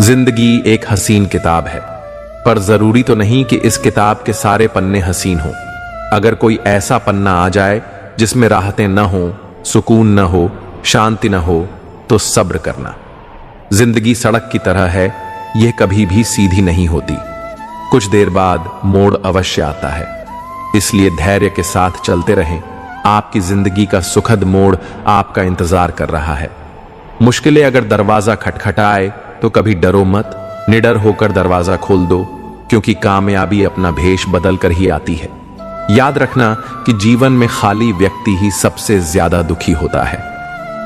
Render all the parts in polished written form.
जिंदगी एक हसीन किताब है, पर जरूरी तो नहीं कि इस किताब के सारे पन्ने हसीन हों। अगर कोई ऐसा पन्ना आ जाए जिसमें राहतें न हो, सुकून न हो, शांति न हो, तो सब्र करना। जिंदगी सड़क की तरह है, यह कभी भी सीधी नहीं होती। कुछ देर बाद मोड़ अवश्य आता है, इसलिए धैर्य के साथ चलते रहें। आपकी जिंदगी का सुखद मोड़ आपका इंतजार कर रहा है। मुश्किलें अगर दरवाजा खटखटाए तो कभी डरो मत, निडर होकर दरवाजा खोल दो, क्योंकि कामयाबी अपना भेष बदल कर ही आती है। याद रखना कि जीवन में खाली व्यक्ति ही सबसे ज्यादा दुखी होता है।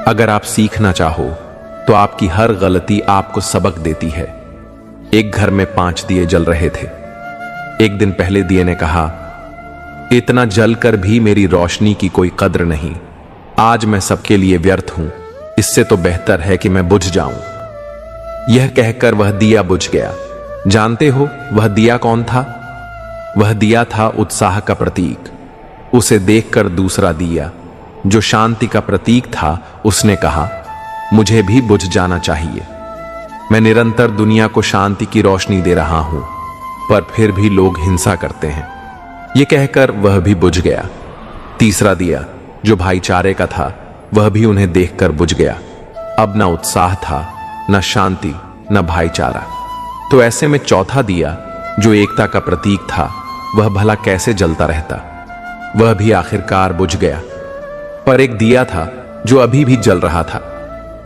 अगर आप सीखना चाहो तो आपकी हर गलती आपको सबक देती है। एक घर में 5 दिए जल रहे थे। एक दिन पहले दिए ने कहा, इतना जलकर भी मेरी रोशनी की कोई कद्र नहीं। आज मैं सबके लिए व्यर्थ हूं, इससे तो बेहतर है कि मैं बुझ जाऊं। यह कहकर वह दिया बुझ गया। जानते हो वह दिया कौन था? वह दिया था उत्साह का प्रतीक। उसे देखकर दूसरा दिया, जो शांति का प्रतीक था, उसने कहा, मुझे भी बुझ जाना चाहिए। मैं निरंतर दुनिया को शांति की रोशनी दे रहा हूं, पर फिर भी लोग हिंसा करते हैं। यह कहकर वह भी बुझ गया। तीसरा दिया, जो भाईचारे का था, वह भी उन्हें देखकर बुझ गया। अब न उत्साह था, न शांति, न भाईचारा। तो ऐसे में चौथा दिया, जो एकता का प्रतीक था, वह भला कैसे जलता रहता? वह भी आखिरकार बुझ गया। पर एक दिया था जो अभी भी जल रहा था।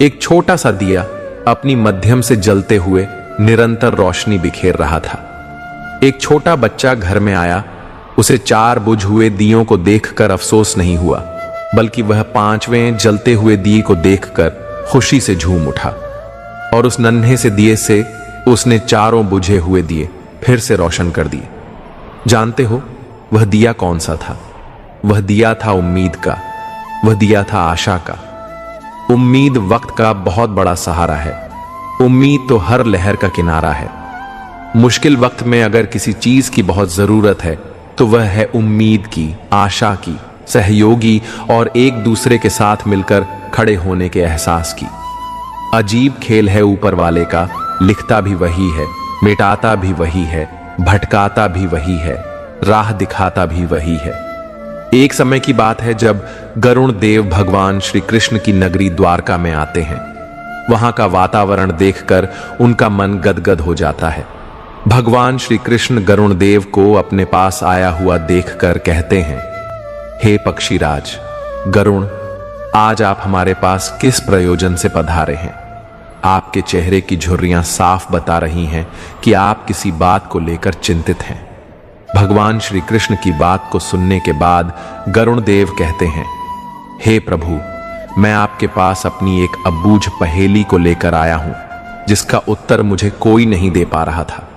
एक छोटा सा दिया अपनी मध्यम से जलते हुए निरंतर रोशनी बिखेर रहा था। एक छोटा बच्चा घर में आया। उसे 4 बुझ हुए दियों को देखकर अफसोस नहीं हुआ, बल्कि वह 5वें जलते हुए दिए को देखकर खुशी से झूम उठा। और उस नन्हे से दिए से उसने 4 बुझे हुए दिए फिर से रोशन कर दिए। जानते हो वह दिया कौन सा था? वह दिया था उम्मीद का। वह दिया था आशा का। उम्मीद वक्त का बहुत बड़ा सहारा है। उम्मीद तो हर लहर का किनारा है। मुश्किल वक्त में अगर किसी चीज की बहुत जरूरत है तो वह है उम्मीद की, आशा की, सहयोगी और एक दूसरे के साथ मिलकर खड़े होने के एहसास की। अजीब खेल है ऊपर वाले का, लिखता भी वही है, मिटाता भी वही है, भटकाता भी वही है, राह दिखाता भी वही है। एक समय की बात है जब गरुण देव भगवान श्री कृष्ण की नगरी द्वारका में आते हैं। वहां का वातावरण देखकर उनका मन गदगद हो जाता है। भगवान श्री कृष्ण गरुण देव को अपने पास आया हुआ देखकर कहते हैं, हे पक्षीराज गरुण, आज आप हमारे पास किस प्रयोजन से पधारे हैं? आपके चेहरे की झुर्रियां साफ बता रही हैं कि आप किसी बात को लेकर चिंतित हैं। भगवान श्री कृष्ण की बात को सुनने के बाद गरुण देव कहते हैं, हे प्रभु, मैं आपके पास अपनी एक अबूझ पहेली को लेकर आया हूं, जिसका उत्तर मुझे कोई नहीं दे पा रहा था,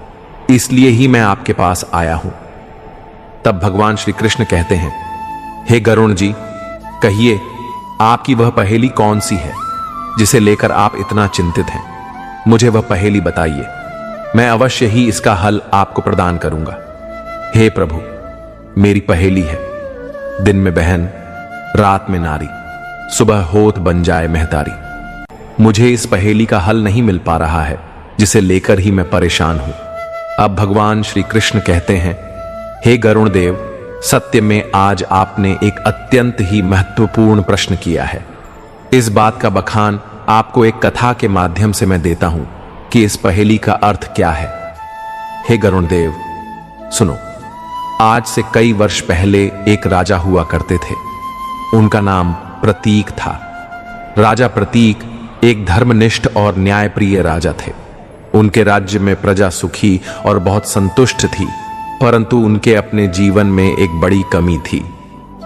इसलिए ही मैं आपके पास आया हूं। तब भगवान श्री कृष्ण कहते हैं, हे गरुण जी, कहिए आपकी वह पहेली कौन सी है जिसे लेकर आप इतना चिंतित हैं? मुझे वह पहेली बताइए, मैं अवश्य ही इसका हल आपको प्रदान करूंगा। हे प्रभु, मेरी पहेली है, दिन में बहन, रात में नारी, सुबह होत बन जाए महतारी। मुझे इस पहेली का हल नहीं मिल पा रहा है, जिसे लेकर ही मैं परेशान हूं। अब भगवान श्री कृष्ण कहते हैं, हे गरुण देव, सत्य में आज आपने एक अत्यंत ही महत्वपूर्ण प्रश्न किया है। इस बात का बखान आपको एक कथा के माध्यम से मैं देता हूं कि इस पहेली का अर्थ क्या है। हे गरुण देव, सुनो। आज से कई वर्ष पहले एक राजा हुआ करते थे। उनका नाम प्रतीक था। राजा प्रतीक एक धर्मनिष्ठ और न्यायप्रिय राजा थे। उनके राज्य में प्रजा सुखी और बहुत संतुष्ट थी, परंतु उनके अपने जीवन में एक बड़ी कमी थी।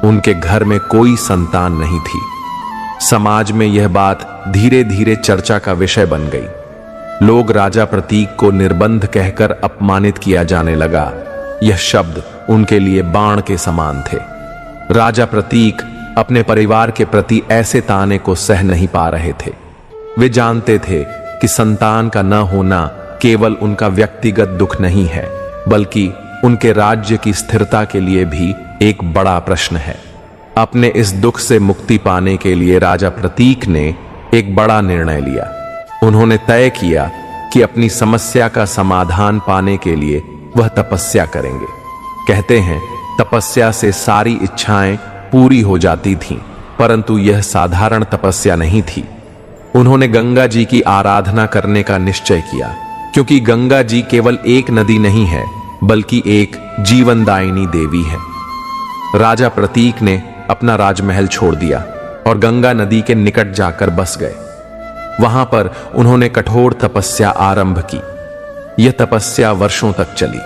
उनके घर में कोई संतान नहीं थी। समाज में यह बात धीरे धीरे चर्चा का विषय बन गई। लोग राजा प्रतीक को निर्बंध कहकर अपमानित किया जाने लगा। यह शब्द उनके लिए बाण के समान थे। राजा प्रतीक अपने परिवार के प्रति ऐसे ताने को सह नहीं पा रहे थे। वे जानते थे कि संतान का न होना केवल उनका व्यक्तिगत दुख नहीं है, बल्कि उनके राज्य की स्थिरता के लिए भी एक बड़ा प्रश्न है। अपने इस दुख से मुक्ति पाने के लिए राजा प्रतीक ने एक बड़ा निर्णय लिया। उन्होंने तय किया कि अपनी समस्या का समाधान पाने के लिए वह तपस्या करेंगे। कहते हैं तपस्या से सारी इच्छाएं पूरी हो जाती थीं, परंतु यह साधारण तपस्या नहीं थी। उन्होंने गंगा जी की आराधना करने का निश्चय किया, क्योंकि गंगा जी केवल एक नदी नहीं है, बल्कि एक जीवनदायिनी देवी है। राजा प्रतीक ने अपना राजमहल छोड़ दिया और गंगा नदी के निकट जाकर बस गए। वहां पर उन्होंने कठोर तपस्या आरंभ की। यह तपस्या वर्षों तक चली।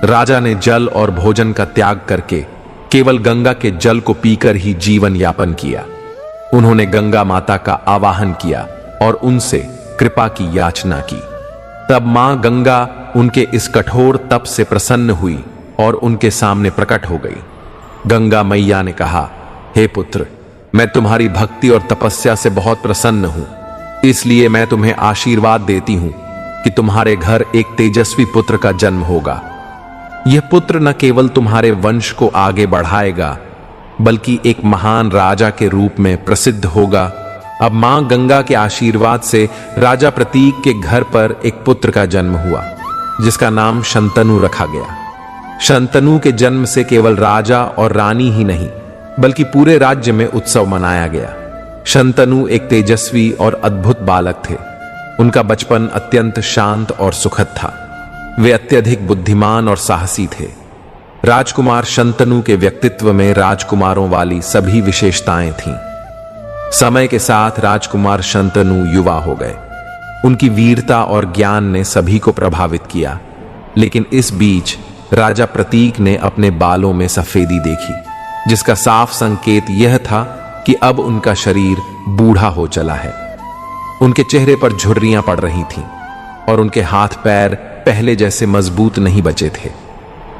राजा ने जल और भोजन का त्याग करके केवल गंगा के जल को पीकर ही जीवन यापन किया। उन्होंने गंगा माता का आवाहन किया और उनसे कृपा की याचना की। तब मां गंगा उनके इस कठोर तप से प्रसन्न हुई और उनके सामने प्रकट हो गई। गंगा मैया ने कहा, हे पुत्र, मैं तुम्हारी भक्ति और तपस्या से बहुत प्रसन्न हूं, इसलिए मैं तुम्हें आशीर्वाद देती हूं कि तुम्हारे घर एक तेजस्वी पुत्र का जन्म होगा। यह पुत्र न केवल तुम्हारे वंश को आगे बढ़ाएगा, बल्कि एक महान राजा के रूप में प्रसिद्ध होगा। अब मां गंगा के आशीर्वाद से राजा प्रतीक के घर पर एक पुत्र का जन्म हुआ, जिसका नाम शंतनु रखा गया। शंतनु के जन्म से केवल राजा और रानी ही नहीं, बल्कि पूरे राज्य में उत्सव मनाया गया। शंतनु एक तेजस्वी और अद्भुत बालक थे। उनका बचपन अत्यंत शांत और सुखद था। वे अत्यधिक बुद्धिमान और साहसी थे। राजकुमार शंतनु के व्यक्तित्व में राजकुमारों वाली सभी विशेषताएं थीं। समय के साथ राजकुमार शंतनु युवा हो गए। उनकी वीरता और ज्ञान ने सभी को प्रभावित किया, लेकिन इस बीच राजा प्रतीक ने अपने बालों में सफेदी देखी, जिसका साफ संकेत यह था कि अब उनका शरीर बूढ़ा हो चला है। उनके चेहरे पर झुर्रियां पड़ रही थीं और उनके हाथ पैर पहले जैसे मजबूत नहीं बचे थे।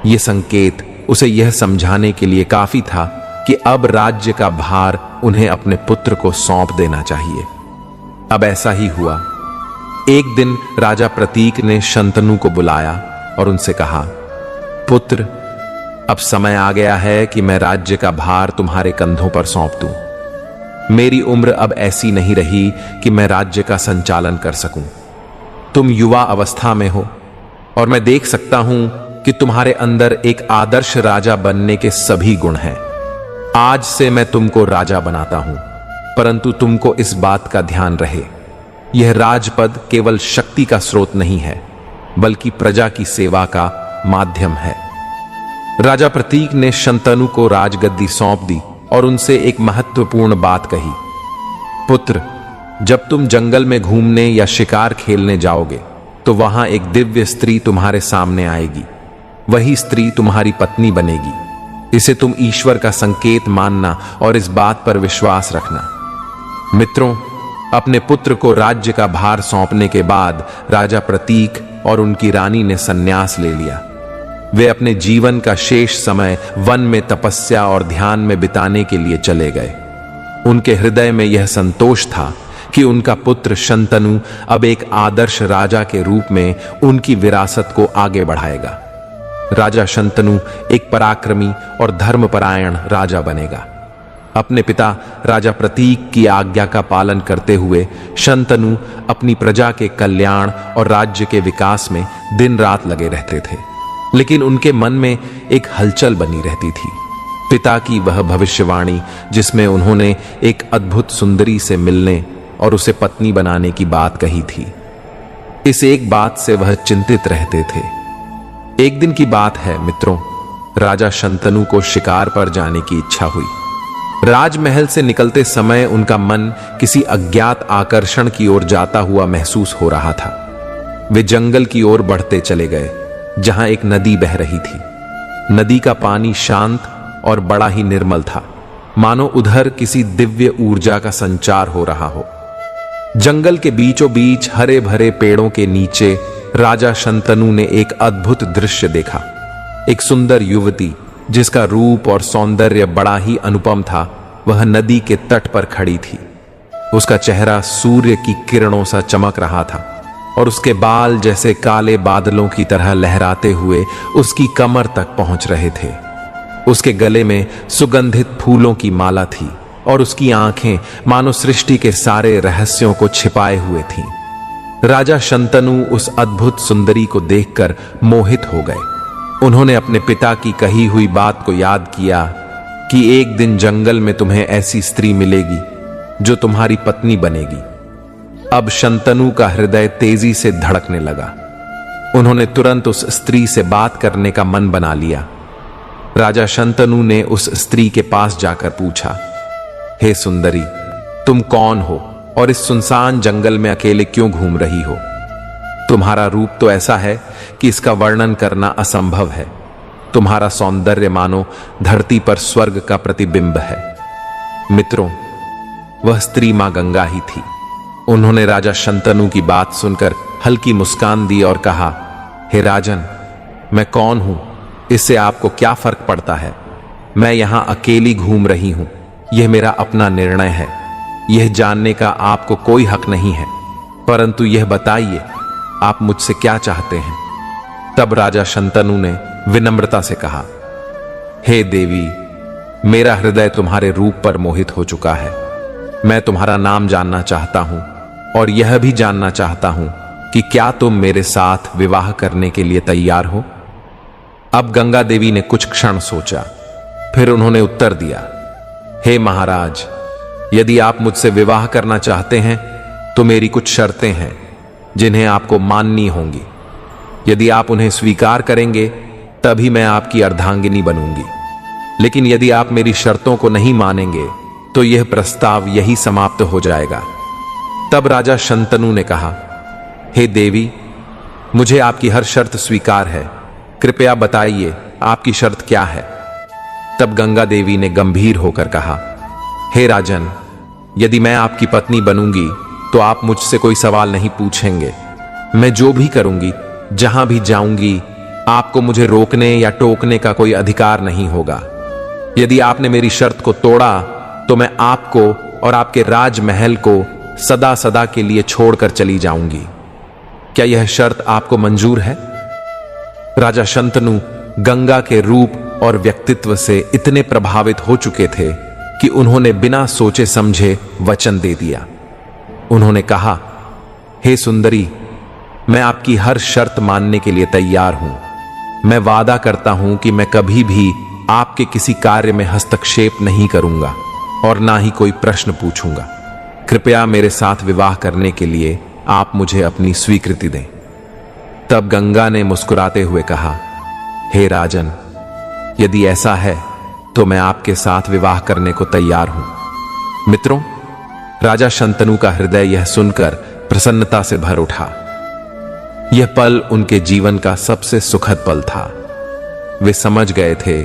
यह संकेत उसे यह समझाने के लिए काफी था कि अब राज्य का भार उन्हें अपने पुत्र को सौंप देना चाहिए। अब ऐसा ही हुआ। एक दिन राजा प्रतीक ने शंतनु को बुलाया और उनसे कहा, पुत्र, अब समय आ गया है कि मैं राज्य का भार तुम्हारे कंधों पर सौंप दूं। मेरी उम्र अब ऐसी नहीं रही कि मैं राज्य का संचालन कर सकूं। तुम युवा अवस्था में हो और मैं देख सकता हूं कि तुम्हारे अंदर एक आदर्श राजा बनने के सभी गुण हैं। आज से मैं तुमको राजा बनाता हूं, परंतु तुमको इस बात का ध्यान रहे, यह राजपद केवल शक्ति का स्रोत नहीं है, बल्कि प्रजा की सेवा का माध्यम है। राजा प्रतीक ने शंतनु को राजगद्दी सौंप दी और उनसे एक महत्वपूर्ण बात कही, पुत्र, जब तुम जंगल में घूमने या शिकार खेलने जाओगे तो वहां एक दिव्य स्त्री तुम्हारे सामने आएगी। वही स्त्री तुम्हारी पत्नी बनेगी। इसे तुम ईश्वर का संकेत मानना और इस बात पर विश्वास रखना। मित्रों, अपने पुत्र को राज्य का भार सौंपने के बाद राजा प्रतीक और उनकी रानी ने संन्यास ले लिया। वे अपने जीवन का शेष समय वन में तपस्या और ध्यान में बिताने के लिए चले गए। उनके हृदय में यह संतोष था कि उनका पुत्र शंतनु अब एक आदर्श राजा के रूप में उनकी विरासत को आगे बढ़ाएगा। राजा शंतनु एक पराक्रमी और धर्मपरायण राजा बनेगा। अपने पिता राजा प्रतीक की आज्ञा का पालन करते हुए शंतनु अपनी प्रजा के कल्याण और राज्य के विकास में दिन रात लगे रहते थे। लेकिन उनके मन में एक हलचल बनी रहती थी। पिता की वह भविष्यवाणी जिसमें उन्होंने एक अद्भुत सुंदरी से मिलने और उसे पत्नी बनाने की बात कही थी, इस एक बात से वह चिंतित रहते थे। एक दिन की बात है मित्रों, राजा शंतनु को शिकार पर जाने की इच्छा हुई। राजमहल से निकलते समय उनका मन किसी अज्ञात आकर्षण की ओर जाता हुआ महसूस हो रहा था। वे जंगल की ओर बढ़ते चले गए, जहां एक नदी बह रही थी। नदी का पानी शांत और बड़ा ही निर्मल था, मानो उधर किसी दिव्य ऊर्जा का संचार हो रहा हो। जंगल के बीचों बीच हरे भरे पेड़ों के नीचे राजा शंतनु ने एक अद्भुत दृश्य देखा। एक सुंदर युवती जिसका रूप और सौंदर्य बड़ा ही अनुपम था, वह नदी के तट पर खड़ी थी। उसका चेहरा सूर्य की किरणों सा चमक रहा था और उसके बाल जैसे काले बादलों की तरह लहराते हुए उसकी कमर तक पहुंच रहे थे। उसके गले में सुगंधित फूलों की माला थी और उसकी आंखें मानो सृष्टि के सारे रहस्यों को छिपाए हुए थीं। राजा शंतनु उस अद्भुत सुंदरी को देखकर मोहित हो गए। उन्होंने अपने पिता की कही हुई बात को याद किया कि एक दिन जंगल में तुम्हें ऐसी स्त्री मिलेगी जो तुम्हारी पत्नी बनेगी। अब शंतनु का हृदय तेजी से धड़कने लगा। उन्होंने तुरंत उस स्त्री से बात करने का मन बना लिया। राजा शंतनु ने उस स्त्री के पास जाकर पूछा, हे सुंदरी, तुम कौन हो और इस सुनसान जंगल में अकेले क्यों घूम रही हो? तुम्हारा रूप तो ऐसा है कि इसका वर्णन करना असंभव है। तुम्हारा सौंदर्य मानो धरती पर स्वर्ग का प्रतिबिंब है। मित्रों, वह स्त्री मां गंगा ही थी। उन्होंने राजा शंतनु की बात सुनकर हल्की मुस्कान दी और कहा, हे राजन, मैं कौन हूं, इससे आपको क्या फर्क पड़ता है? मैं यहां अकेली घूम रही हूं। यह मेरा अपना निर्णय है। यह जानने का आपको कोई हक नहीं है। परंतु यह बताइए, आप मुझसे क्या चाहते हैं? तब राजा शंतनु ने विनम्रता से कहा, हे देवी, मेरा हृदय तुम्हारे रूप पर मोहित हो चुका है। मैं तुम्हारा नाम जानना चाहता हूं और यह भी जानना चाहता हूं कि क्या तुम मेरे साथ विवाह करने के लिए तैयार हो? अब गंगा देवी ने कुछ क्षण सोचा, फिर उन्होंने उत्तर दिया, हे महाराज, यदि आप मुझसे विवाह करना चाहते हैं तो मेरी कुछ शर्तें हैं जिन्हें आपको माननी होंगी। यदि आप उन्हें स्वीकार करेंगे तभी मैं आपकी अर्धांगिनी बनूंगी। लेकिन यदि आप मेरी शर्तों को नहीं मानेंगे तो यह प्रस्ताव यही समाप्त हो जाएगा। तब राजा शंतनु ने कहा, हे देवी, मुझे आपकी हर शर्त स्वीकार है। कृपया बताइए, आपकी शर्त क्या है? तब गंगा देवी ने गंभीर होकर कहा, हे राजन, यदि मैं आपकी पत्नी बनूंगी तो आप मुझसे कोई सवाल नहीं पूछेंगे। मैं जो भी करूंगी, जहां भी जाऊंगी, आपको मुझे रोकने या टोकने का कोई अधिकार नहीं होगा। यदि आपने मेरी शर्त को तोड़ा तो मैं आपको और आपके राजमहल को सदा सदा के लिए छोड़कर चली जाऊंगी। क्या यह शर्त आपको मंजूर है? राजा शंतनु गंगा के रूप और व्यक्तित्व से इतने प्रभावित हो चुके थे कि उन्होंने बिना सोचे समझे वचन दे दिया। उन्होंने कहा, हे सुंदरी, मैं आपकी हर शर्त मानने के लिए तैयार हूं। मैं वादा करता हूं कि मैं कभी भी आपके किसी कार्य में हस्तक्षेप नहीं करूंगा और ना ही कोई प्रश्न पूछूंगा। कृपया मेरे साथ विवाह करने के लिए आप मुझे अपनी स्वीकृति दें। तब गंगा ने मुस्कुराते हुए कहा, हे राजन, यदि ऐसा है तो मैं आपके साथ विवाह करने को तैयार हूं। मित्रों, राजा शंतनु का हृदय यह सुनकर प्रसन्नता से भर उठा। यह पल उनके जीवन का सबसे सुखद पल था। वे समझ गए थे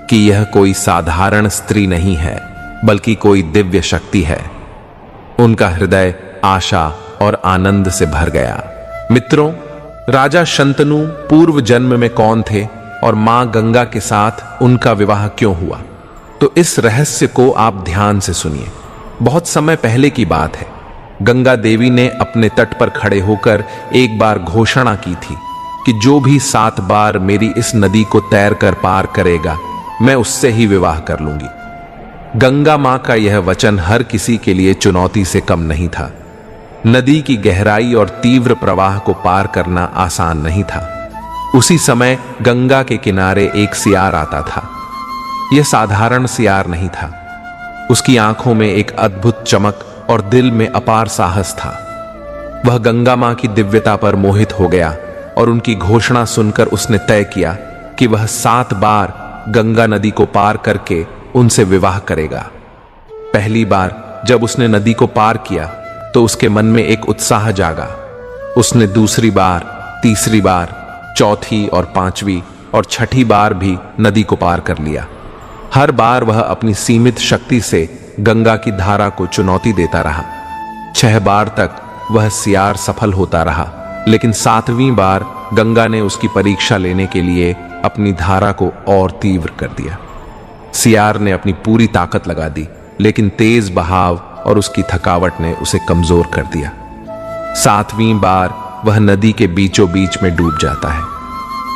कि यह कोई साधारण स्त्री नहीं है, बल्कि कोई दिव्य शक्ति है। उनका हृदय आशा और आनंद से भर गया। मित्रों, राजा शंतनु पूर्व जन्म में कौन थे और मां गंगा के साथ उनका विवाह क्यों हुआ, तो इस रहस्य को आप ध्यान से सुनिए। बहुत समय पहले की बात है। गंगा देवी ने अपने तट पर खड़े होकर एक बार घोषणा की थी कि जो भी 7 बार मेरी इस नदी को तैरकर पार करेगा, मैं उससे ही विवाह कर लूंगी। गंगा मां का यह वचन हर किसी के लिए चुनौती से कम नहीं था। नदी की गहराई और तीव्र प्रवाह को पार करना आसान नहीं था। उसी समय गंगा के किनारे एक सियार आता था। यह साधारण सियार नहीं था। उसकी आंखों में एक अद्भुत चमक और दिल में अपार साहस था। वह गंगा मां की दिव्यता पर मोहित हो गया और उनकी घोषणा सुनकर उसने तय किया कि वह 7 बार गंगा नदी को पार करके उनसे विवाह करेगा। पहली बार जब उसने नदी को पार किया तो उसके मन में एक उत्साह जागा। उसने दूसरी बार, तीसरी बार, चौथी और 5वीं और 6ठी बार भी नदी को पार कर लिया। हर बार वह अपनी सीमित शक्ति से गंगा की धारा को चुनौती देता रहा। 6 बार तक वह सियार सफल होता रहा, लेकिन 7वीं बार गंगा ने उसकी परीक्षा लेने के लिए अपनी धारा को और तीव्र कर दिया। सियार ने अपनी पूरी ताकत लगा दी, लेकिन तेज बहाव और उसकी थकावट ने उसे कमजोर कर दिया। 7वीं बार वह नदी के बीचों बीच में डूब जाता है।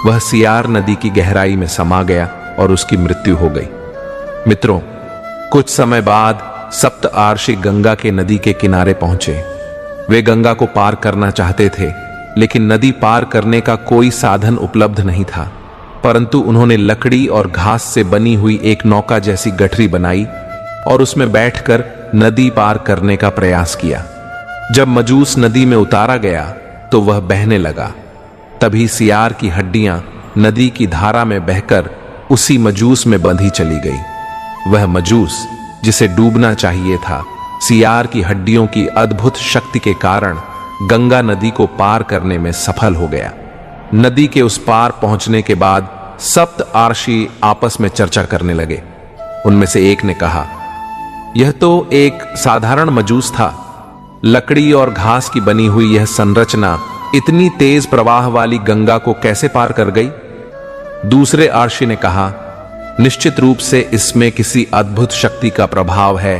वह सियार नदी की गहराई में समा गया और उसकी मृत्यु हो गई। मित्रों, कुछ समय बाद सप्त आर्षि गंगा के नदी के किनारे पहुंचे। वे गंगा को पार करना चाहते थे, लेकिन नदी पार करने का कोई साधन उपलब्ध नहीं था। परंतु उन्होंने लकड़ी और घास से बनी हुई एक नौका जैसी गठरी बनाई और उसमें बैठकर नदी पार करने का प्रयास किया। जब मजूस नदी में उतारा गया तो वह बहने लगा। तभी सियार की हड्डियां नदी की धारा में बहकर उसी मजूस में बंधी चली गई। वह मजूस जिसे डूबना चाहिए था, सियार की हड्डियों की अद्भुत शक्ति के कारण गंगा नदी को पार करने में सफल हो गया। नदी के उस पार पहुंचने के बाद सप्त आर्षि आपस में चर्चा करने लगे। उनमें से एक ने कहा, यह तो एक साधारण मजूस था। लकड़ी और घास की बनी हुई यह संरचना इतनी तेज प्रवाह वाली गंगा को कैसे पार कर गई? दूसरे आर्षि ने कहा, निश्चित रूप से इसमें किसी अद्भुत शक्ति का प्रभाव है।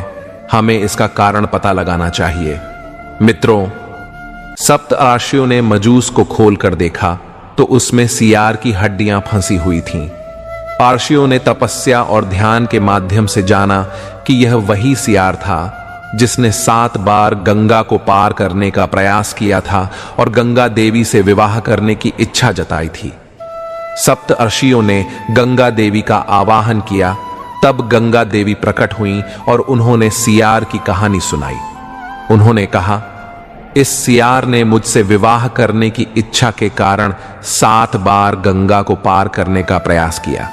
हमें इसका कारण पता लगाना चाहिए। मित्रों, सप्त आर्षियों ने मजूस को खोलकर देखा तो उसमें सियार की हड्डियां फंसी हुई थीं। आर्षियों ने तपस्या और ध्यान के माध्यम से जाना कि यह वही सियार था जिसने 7 बार गंगा को पार करने का प्रयास किया था और गंगा देवी से विवाह करने की इच्छा जताई थी। सप्त ऋषियों ने गंगा देवी का आवाहन किया। तब गंगा देवी प्रकट हुई और उन्होंने सियार की कहानी सुनाई। उन्होंने कहा, इस सियार ने मुझसे विवाह करने की इच्छा के कारण 7 बार गंगा को पार करने का प्रयास किया।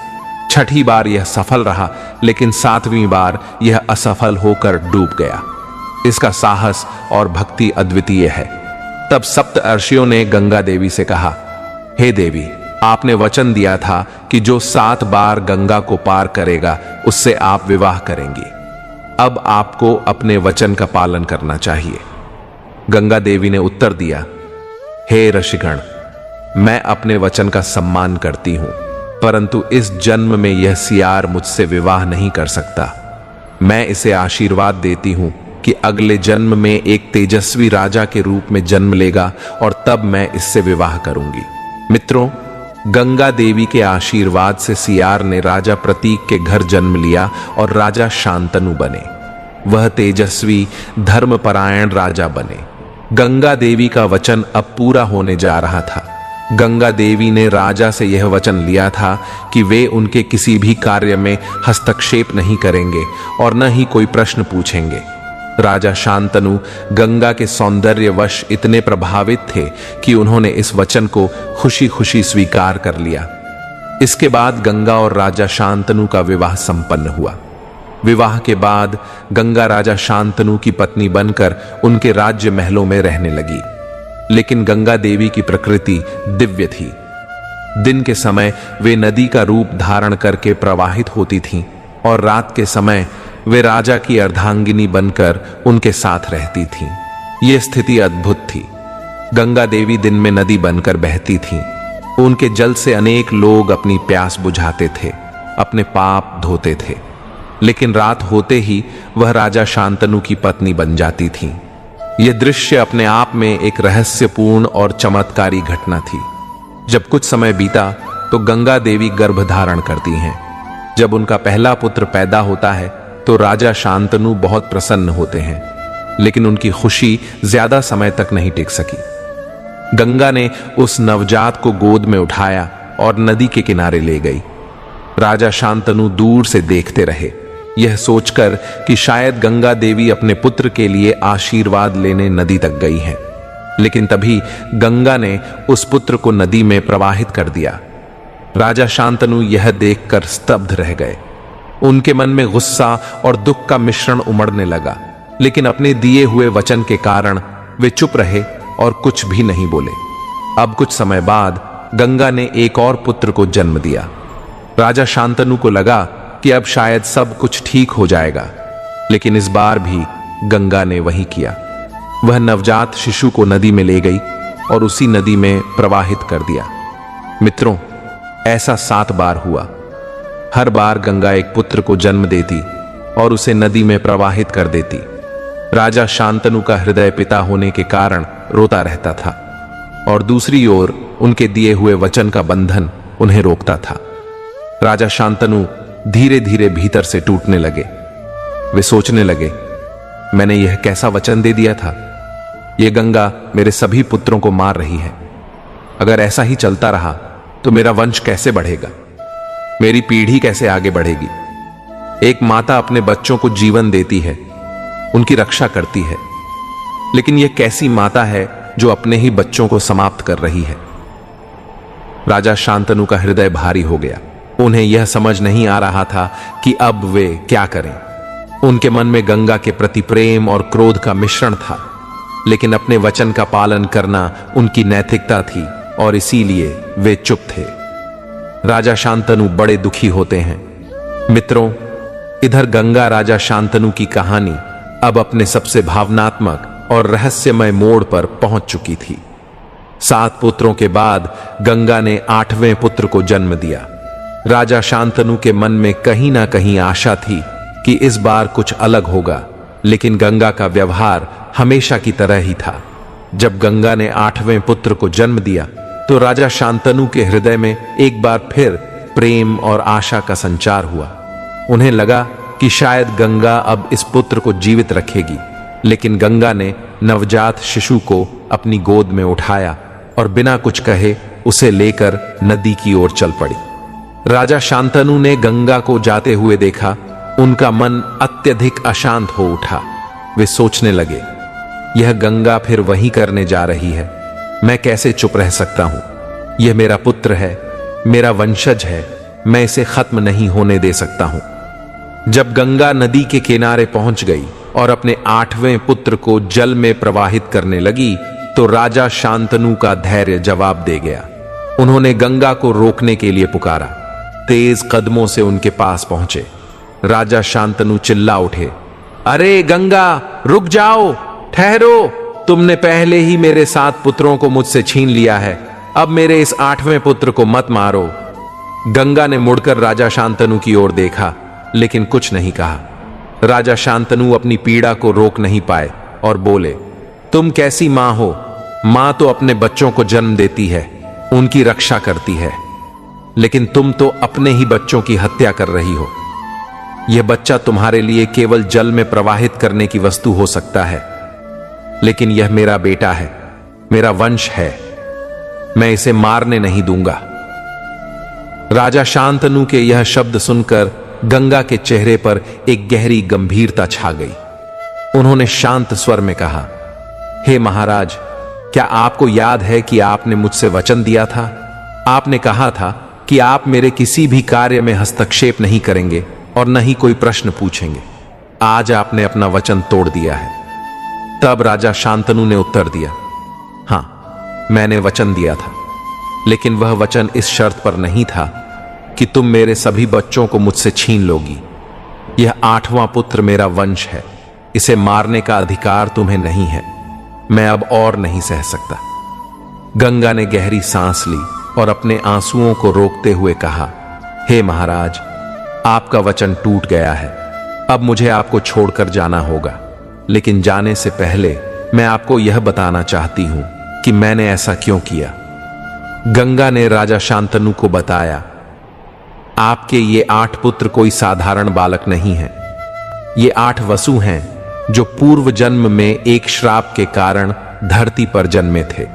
6ठी बार यह सफल रहा, लेकिन 7वीं बार यह असफल होकर डूब गया। इसका साहस और भक्ति अद्वितीय है। तब सप्त ऋषियों ने गंगा देवी से कहा, हे देवी, आपने वचन दिया था कि जो 7 बार गंगा को पार करेगा उससे आप विवाह करेंगी। अब आपको अपने वचन का पालन करना चाहिए। गंगा देवी ने उत्तर दिया, हे ऋषिगण, मैं अपने वचन का सम्मान करती हूं, परंतु इस जन्म में यह सियार मुझसे विवाह नहीं कर सकता। मैं इसे आशीर्वाद देती हूं कि अगले जन्म में एक तेजस्वी राजा के रूप में जन्म लेगा और तब मैं इससे विवाह करूंगी। मित्रों, गंगा देवी के आशीर्वाद से सियार ने राजा प्रतीक के घर जन्म लिया और राजा शांतनु बने। वह तेजस्वी धर्मपरायण राजा बने। गंगा देवी का वचन अब पूरा होने जा रहा था। गंगा देवी ने राजा से यह वचन लिया था कि वे उनके किसी भी कार्य में हस्तक्षेप नहीं करेंगे और न ही कोई प्रश्न पूछेंगे। राजा शांतनु गंगा के सौंदर्यवश इतने प्रभावित थे कि उन्होंने इस वचन को खुशी खुशी स्वीकार कर लिया। इसके बाद गंगा और राजा शांतनु का विवाह संपन्न हुआ। विवाह के बाद गंगा राजा शांतनु की पत्नी बनकर उनके राज्य महलों में रहने लगी। लेकिन गंगा देवी की प्रकृति दिव्य थी। दिन के समय वे नदी का रूप धारण करके प्रवाहित होती थीं और रात के समय वे राजा की अर्धांगिनी बनकर उनके साथ रहती थीं। ये स्थिति अद्भुत थी। गंगा देवी दिन में नदी बनकर बहती थीं। उनके जल से अनेक लोग अपनी प्यास बुझाते थे, अपने पाप धोते थे। लेकिन रात होते ही वह राजा शांतनु की पत्नी बन जाती थीं। यह दृश्य अपने आप में एक रहस्यपूर्ण और चमत्कारी घटना थी। जब कुछ समय बीता तो गंगा देवी गर्भ धारण करती हैं। जब उनका पहला पुत्र पैदा होता है तो राजा शांतनु बहुत प्रसन्न होते हैं, लेकिन उनकी खुशी ज्यादा समय तक नहीं टिक सकी। गंगा ने उस नवजात को गोद में उठाया और नदी के किनारे ले गई। राजा शांतनु दूर से देखते रहे, यह सोचकर कि शायद गंगा देवी अपने पुत्र के लिए आशीर्वाद लेने नदी तक गई हैं। लेकिन तभी गंगा ने उस पुत्र को नदी में प्रवाहित कर दिया। राजा शांतनु यह देखकर स्तब्ध रह गए। उनके मन में गुस्सा और दुख का मिश्रण उमड़ने लगा, लेकिन अपने दिए हुए वचन के कारण वे चुप रहे और कुछ भी नहीं बोले। अब कुछ समय बाद गंगा ने एक और पुत्र को जन्म दिया। राजा शांतनु को लगा कि अब शायद सब कुछ ठीक हो जाएगा, लेकिन इस बार भी गंगा ने वही किया। वह नवजात शिशु को नदी में ले गई और उसी नदी में प्रवाहित कर दिया। मित्रों, ऐसा 7 बार हुआ। हर बार गंगा एक पुत्र को जन्म देती और उसे नदी में प्रवाहित कर देती। राजा शांतनु का हृदय पिता होने के कारण रोता रहता था और दूसरी ओर उनके दिए हुए वचन का बंधन उन्हें रोकता था। राजा शांतनु धीरे धीरे भीतर से टूटने लगे। वे सोचने लगे, मैंने यह कैसा वचन दे दिया था। ये गंगा मेरे सभी पुत्रों को मार रही है। अगर ऐसा ही चलता रहा तो मेरा वंश कैसे बढ़ेगा, मेरी पीढ़ी कैसे आगे बढ़ेगी। एक माता अपने बच्चों को जीवन देती है, उनकी रक्षा करती है, लेकिन यह कैसी माता है जो अपने ही बच्चों को समाप्त कर रही है। राजा शांतनु का हृदय भारी हो गया। उन्हें यह समझ नहीं आ रहा था कि अब वे क्या करें। उनके मन में गंगा के प्रति प्रेम और क्रोध का मिश्रण था, लेकिन अपने वचन का पालन करना उनकी नैतिकता थी और इसीलिए वे चुप थे। राजा शांतनु बड़े दुखी होते हैं। मित्रों, इधर गंगा राजा शांतनु की कहानी अब अपने सबसे भावनात्मक और रहस्यमय मोड़ पर पहुंच चुकी थी। 7 पुत्रों के बाद गंगा ने 8वें पुत्र को जन्म दिया। राजा शांतनु के मन में कहीं ना कहीं आशा थी कि इस बार कुछ अलग होगा, लेकिन गंगा का व्यवहार हमेशा की तरह ही था। जब गंगा ने 8वें पुत्र को जन्म दिया तो राजा शांतनु के हृदय में एक बार फिर प्रेम और आशा का संचार हुआ। उन्हें लगा कि शायद गंगा अब इस पुत्र को जीवित रखेगी, लेकिन गंगा ने नवजात शिशु को अपनी गोद में उठाया और बिना कुछ कहे उसे लेकर नदी की ओर चल पड़ी। राजा शांतनु ने गंगा को जाते हुए देखा। उनका मन अत्यधिक अशांत हो उठा। वे सोचने लगे, यह गंगा फिर वही करने जा रही है। मैं कैसे चुप रह सकता हूं? यह मेरा पुत्र है, मेरा वंशज है, मैं इसे खत्म नहीं होने दे सकता हूं। जब गंगा नदी के किनारे पहुंच गई और अपने 8वें पुत्र को जल में प्रवाहित करने लगी तो राजा शांतनु का धैर्य जवाब दे गया। उन्होंने गंगा को रोकने के लिए पुकारा। तेज कदमों से उनके पास पहुंचे। राजा शांतनु चिल्ला उठे, अरे गंगा, रुक जाओ, ठहरो। तुमने पहले ही मेरे 7 पुत्रों को मुझसे छीन लिया है, अब मेरे इस 8वें पुत्र को मत मारो। गंगा ने मुड़कर राजा शांतनु की ओर देखा, लेकिन कुछ नहीं कहा। राजा शांतनु अपनी पीड़ा को रोक नहीं पाए और बोले, तुम कैसी मां हो? मां तो अपने बच्चों को जन्म देती है, उनकी रक्षा करती है, लेकिन तुम तो अपने ही बच्चों की हत्या कर रही हो। यह बच्चा तुम्हारे लिए केवल जल में प्रवाहित करने की वस्तु हो सकता है, लेकिन यह मेरा बेटा है, मेरा वंश है, मैं इसे मारने नहीं दूंगा। राजा शांतनु के यह शब्द सुनकर गंगा के चेहरे पर एक गहरी गंभीरता छा गई। उन्होंने शांत स्वर में कहा, हे महाराज, क्या आपको याद है कि आपने मुझसे वचन दिया था? आपने कहा था कि आप मेरे किसी भी कार्य में हस्तक्षेप नहीं करेंगे और न ही कोई प्रश्न पूछेंगे। आज आपने अपना वचन तोड़ दिया है। तब राजा शांतनु ने उत्तर दिया, हां, मैंने वचन दिया था, लेकिन वह वचन इस शर्त पर नहीं था कि तुम मेरे सभी बच्चों को मुझसे छीन लोगी। यह 8वां पुत्र मेरा वंश है, इसे मारने का अधिकार तुम्हें नहीं है। मैं अब और नहीं सह सकता। गंगा ने गहरी सांस ली और अपने आंसुओं को रोकते हुए कहा, हे महाराज, आपका वचन टूट गया है। अब मुझे आपको छोड़कर जाना होगा, लेकिन जाने से पहले मैं आपको यह बताना चाहती हूं कि मैंने ऐसा क्यों किया। गंगा ने राजा शांतनु को बताया, आपके ये 8 पुत्र कोई साधारण बालक नहीं है। ये 8 वसु हैं जो पूर्व जन्म में एक श्राप के कारण धरती पर जन्मे थे।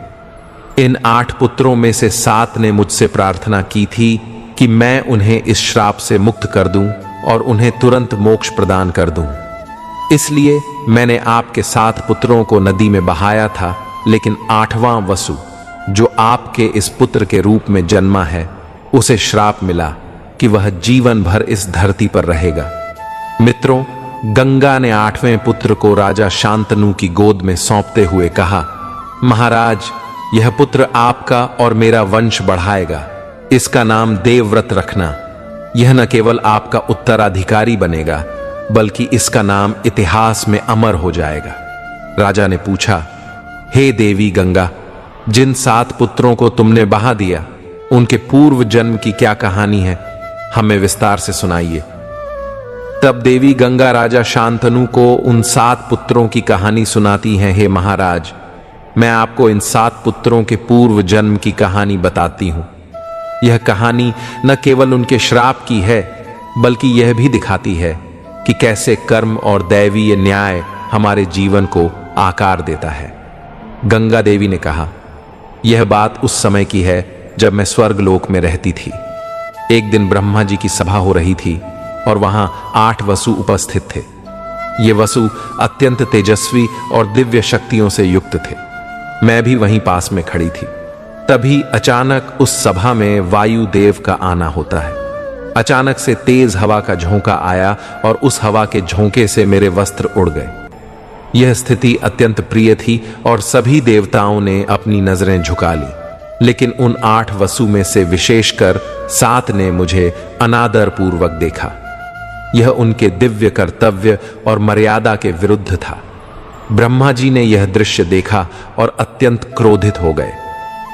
इन 8 पुत्रों में से 7 ने मुझसे प्रार्थना की थी कि मैं उन्हें इस श्राप से मुक्त कर दूं और उन्हें तुरंत मोक्ष प्रदान कर दूं। इसलिए मैंने आपके 7 पुत्रों को नदी में बहाया था, लेकिन 8वां वसु जो आपके इस पुत्र के रूप में जन्मा है, उसे श्राप मिला कि वह जीवन भर इस धरती पर रहेगा। मित्रों, गंगा ने 8वें पुत्र को राजा शांतनु की गोद में सौंपते हुए कहा, महाराज, यह पुत्र आपका और मेरा वंश बढ़ाएगा। इसका नाम देवव्रत रखना। यह न केवल आपका उत्तराधिकारी बनेगा, बल्कि इसका नाम इतिहास में अमर हो जाएगा। राजा ने पूछा, हे देवी गंगा, जिन 7 पुत्रों को तुमने बहा दिया, उनके पूर्व जन्म की क्या कहानी है? हमें विस्तार से सुनाइए। तब देवी गंगा राजा शांतनु को उन 7 पुत्रों की कहानी सुनाती हैं। हे महाराज, मैं आपको इन 7 पुत्रों के पूर्व जन्म की कहानी बताती हूं। यह कहानी न केवल उनके श्राप की है, बल्कि यह भी दिखाती है कि कैसे कर्म और दैवीय न्याय हमारे जीवन को आकार देता है। गंगा देवी ने कहा, यह बात उस समय की है जब मैं स्वर्ग लोक में रहती थी। एक दिन ब्रह्मा जी की सभा हो रही थी और वहां 8 वसु उपस्थित थे। ये वसु अत्यंत तेजस्वी और दिव्य शक्तियों से युक्त थे। मैं भी वहीं पास में खड़ी थी। तभी अचानक उस सभा में वायु देव का आना होता है। अचानक से तेज हवा का झोंका आया और उस हवा के झोंके से मेरे वस्त्र उड़ गए। यह स्थिति अत्यंत प्रिय थी और सभी देवताओं ने अपनी नजरें झुका ली, लेकिन उन 8 वसु में से विशेषकर 7 ने मुझे अनादर पूर्वक देखा। यह उनके दिव्य कर्तव्य और मर्यादा के विरुद्ध था। ब्रह्मा जी ने यह दृश्य देखा और अत्यंत क्रोधित हो गए।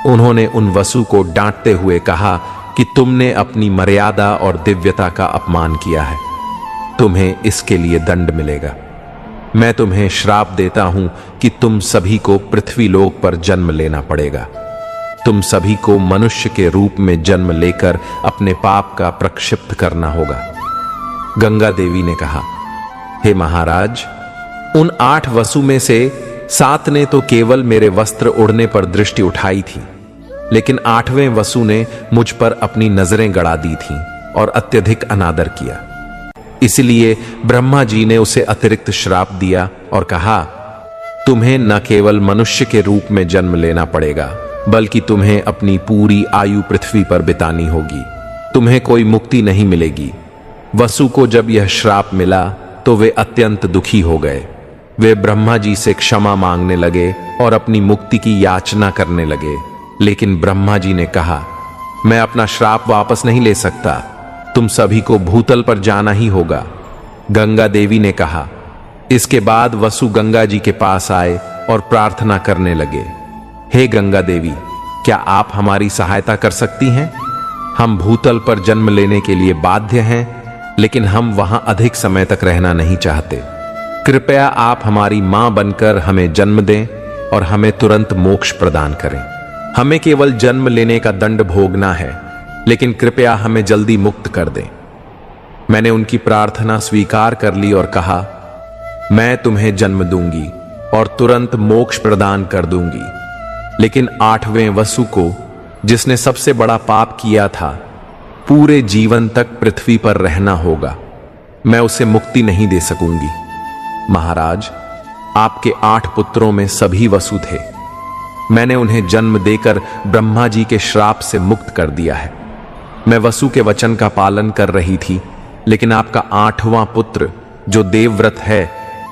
उन्होंने उन वसु को डांटते हुए कहा कि तुमने अपनी मर्यादा और दिव्यता का अपमान किया है, तुम्हें इसके लिए दंड मिलेगा। मैं तुम्हें श्राप देता हूं कि तुम सभी को पृथ्वी लोक पर जन्म लेना पड़ेगा। तुम सभी को मनुष्य के रूप में जन्म लेकर अपने पाप का प्रक्षिप्त करना होगा। गंगा देवी ने कहा, हे महाराज, उन 8 वसु में से 7 ने तो केवल मेरे वस्त्र उड़ने पर दृष्टि उठाई थी, लेकिन 8वें वसु ने मुझ पर अपनी नजरें गड़ा दी थीं और अत्यधिक अनादर किया। इसलिए ब्रह्मा जी ने उसे अतिरिक्त श्राप दिया और कहा, तुम्हें न केवल मनुष्य के रूप में जन्म लेना पड़ेगा, बल्कि तुम्हें अपनी पूरी आयु पृथ्वी पर बितानी होगी। तुम्हें कोई मुक्ति नहीं मिलेगी। वसु को जब यह श्राप मिला तो वे अत्यंत दुखी हो गए। वे ब्रह्मा जी से क्षमा मांगने लगे और अपनी मुक्ति की याचना करने लगे, लेकिन ब्रह्मा जी ने कहा, मैं अपना श्राप वापस नहीं ले सकता। तुम सभी को भूतल पर जाना ही होगा। गंगा देवी ने कहा। इसके बाद वसु गंगा जी के पास आए और प्रार्थना करने लगे, हे गंगा देवी, क्या आप हमारी सहायता कर सकती हैं? हम भूतल पर जन्म लेने के लिए बाध्य हैं, लेकिन हम वहां अधिक समय तक रहना नहीं चाहते। कृपया आप हमारी मां बनकर हमें जन्म दें और हमें तुरंत मोक्ष प्रदान करें। हमें केवल जन्म लेने का दंड भोगना है, लेकिन कृपया हमें जल्दी मुक्त कर दें। मैंने उनकी प्रार्थना स्वीकार कर ली और कहा, मैं तुम्हें जन्म दूंगी और तुरंत मोक्ष प्रदान कर दूंगी। लेकिन 8वें वसु को, जिसने सबसे बड़ा पाप किया था, पूरे जीवन तक पृथ्वी पर रहना होगा। मैं उसे मुक्ति नहीं दे सकूंगी। महाराज, आपके 8 पुत्रों में सभी वसु थे। मैंने उन्हें जन्म देकर ब्रह्मा जी के श्राप से मुक्त कर दिया है। मैं वसु के वचन का पालन कर रही थी, लेकिन आपका 8वां पुत्र जो देवव्रत है,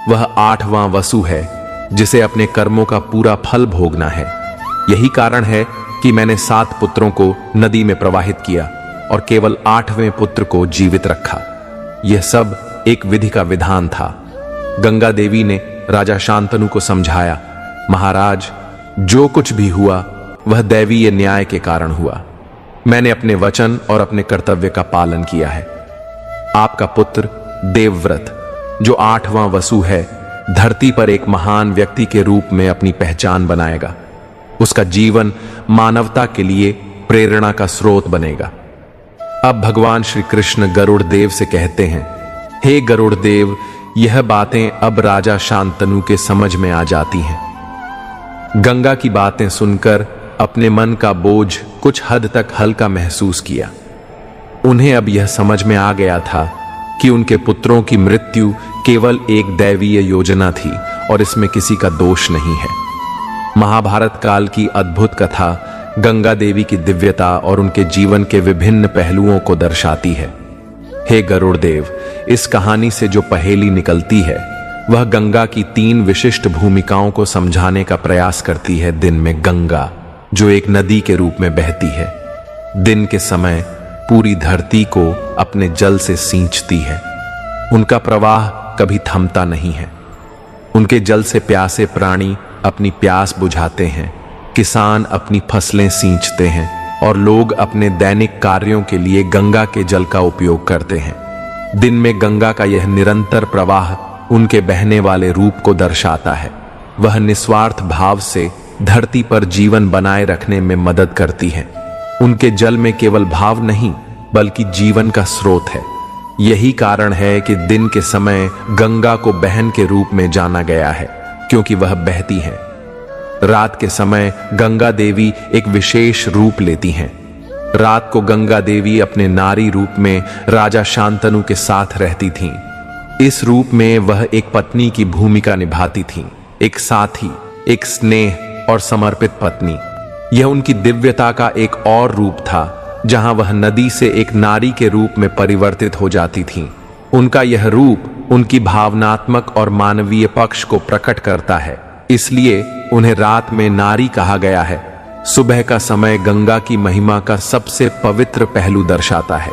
वह 8वां वसु है, जिसे अपने कर्मों का पूरा फल भोगना है। यही कारण है कि मैंने 7 पुत्रों को नदी में प्रवाहित किया और केवल 8वें पुत्र को जीवित रखा। यह सब एक विधि का विधान था। गंगा देवी ने राजा शांतनु को समझाया, महाराज, जो कुछ भी हुआ वह दैवीय न्याय के कारण हुआ। मैंने अपने वचन और अपने कर्तव्य का पालन किया है। आपका पुत्र देवव्रत, जो 8वां वसु है, धरती पर एक महान व्यक्ति के रूप में अपनी पहचान बनाएगा। उसका जीवन मानवता के लिए प्रेरणा का स्रोत बनेगा। अब भगवान श्री कृष्ण गरुड़ देव से कहते हैं, हे गरुड़ देव, यह बातें अब राजा शांतनु के समझ में आ जाती हैं। गंगा की बातें सुनकर अपने मन का बोझ कुछ हद तक हल्का महसूस किया। उन्हें अब यह समझ में आ गया था कि उनके पुत्रों की मृत्यु केवल एक दैवीय योजना थी और इसमें किसी का दोष नहीं है। महाभारत काल की अद्भुत कथा गंगा देवी की दिव्यता और उनके जीवन के विभिन्न पहलुओं को दर्शाती है। हे गरुड़ देव, इस कहानी से जो पहेली निकलती है वह गंगा की 3 विशिष्ट भूमिकाओं को समझाने का प्रयास करती है। दिन में गंगा, जो एक नदी के रूप में बहती है, दिन के समय पूरी धरती को अपने जल से सींचती है। उनका प्रवाह कभी थमता नहीं है। उनके जल से प्यासे प्राणी अपनी प्यास बुझाते हैं, किसान अपनी फसलें सींचते हैं और लोग अपने दैनिक कार्यों के लिए गंगा के जल का उपयोग करते हैं। दिन में गंगा का यह निरंतर प्रवाह उनके बहने वाले रूप को दर्शाता है। वह निस्वार्थ भाव से धरती पर जीवन बनाए रखने में मदद करती है। उनके जल में केवल भाव नहीं, बल्कि जीवन का स्रोत है। यही कारण है कि दिन के समय गंगा को बहन के रूप में जाना गया है, क्योंकि वह बहती है। रात के समय गंगा देवी एक विशेष रूप लेती हैं। रात को गंगा देवी अपने नारी रूप में राजा शांतनु के साथ रहती थीं। इस रूप में वह एक पत्नी की भूमिका निभाती थीं, एक साथी, एक स्नेह और समर्पित पत्नी। यह उनकी दिव्यता का एक और रूप था, जहां वह नदी से एक नारी के रूप में परिवर्तित हो जाती थीं। उनका यह रूप उनकी भावनात्मक और मानवीय पक्ष को प्रकट करता है, इसलिए उन्हें रात में नारी कहा गया है। सुबह का समय गंगा की महिमा का सबसे पवित्र पहलू दर्शाता है।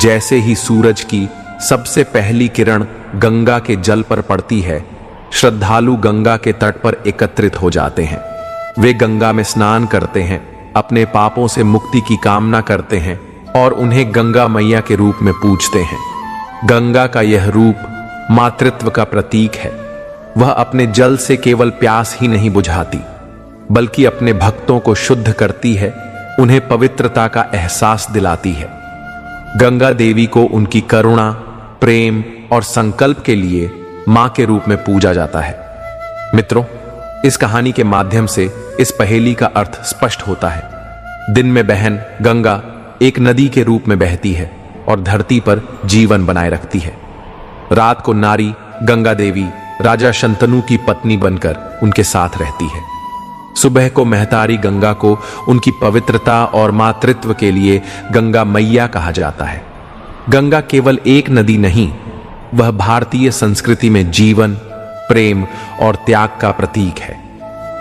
जैसे ही सूरज की सबसे पहली किरण गंगा के जल पर पड़ती है, श्रद्धालु गंगा के तट पर एकत्रित हो जाते हैं। वे गंगा में स्नान करते हैं, अपने पापों से मुक्ति की कामना करते हैं और उन्हें गंगा मैया के रूप में पूजते हैं। गंगा का यह रूप मातृत्व का प्रतीक है। वह अपने जल से केवल प्यास ही नहीं बुझाती, बल्कि अपने भक्तों को शुद्ध करती है, उन्हें पवित्रता का एहसास दिलाती है। गंगा देवी को उनकी करुणा, प्रेम और संकल्प के लिए मां के रूप में पूजा जाता है। मित्रों, इस कहानी के माध्यम से इस पहेली का अर्थ स्पष्ट होता है। दिन में बहन गंगा एक नदी के रूप में बहती है और धरती पर जीवन बनाए रखती है। रात को नारी गंगा देवी राजा शंतनु की पत्नी बनकर उनके साथ रहती है। सुबह को महतारी गंगा को उनकी पवित्रता और मातृत्व के लिए गंगा मैया कहा जाता है। गंगा केवल एक नदी नहीं, वह भारतीय संस्कृति में जीवन, प्रेम और त्याग का प्रतीक है।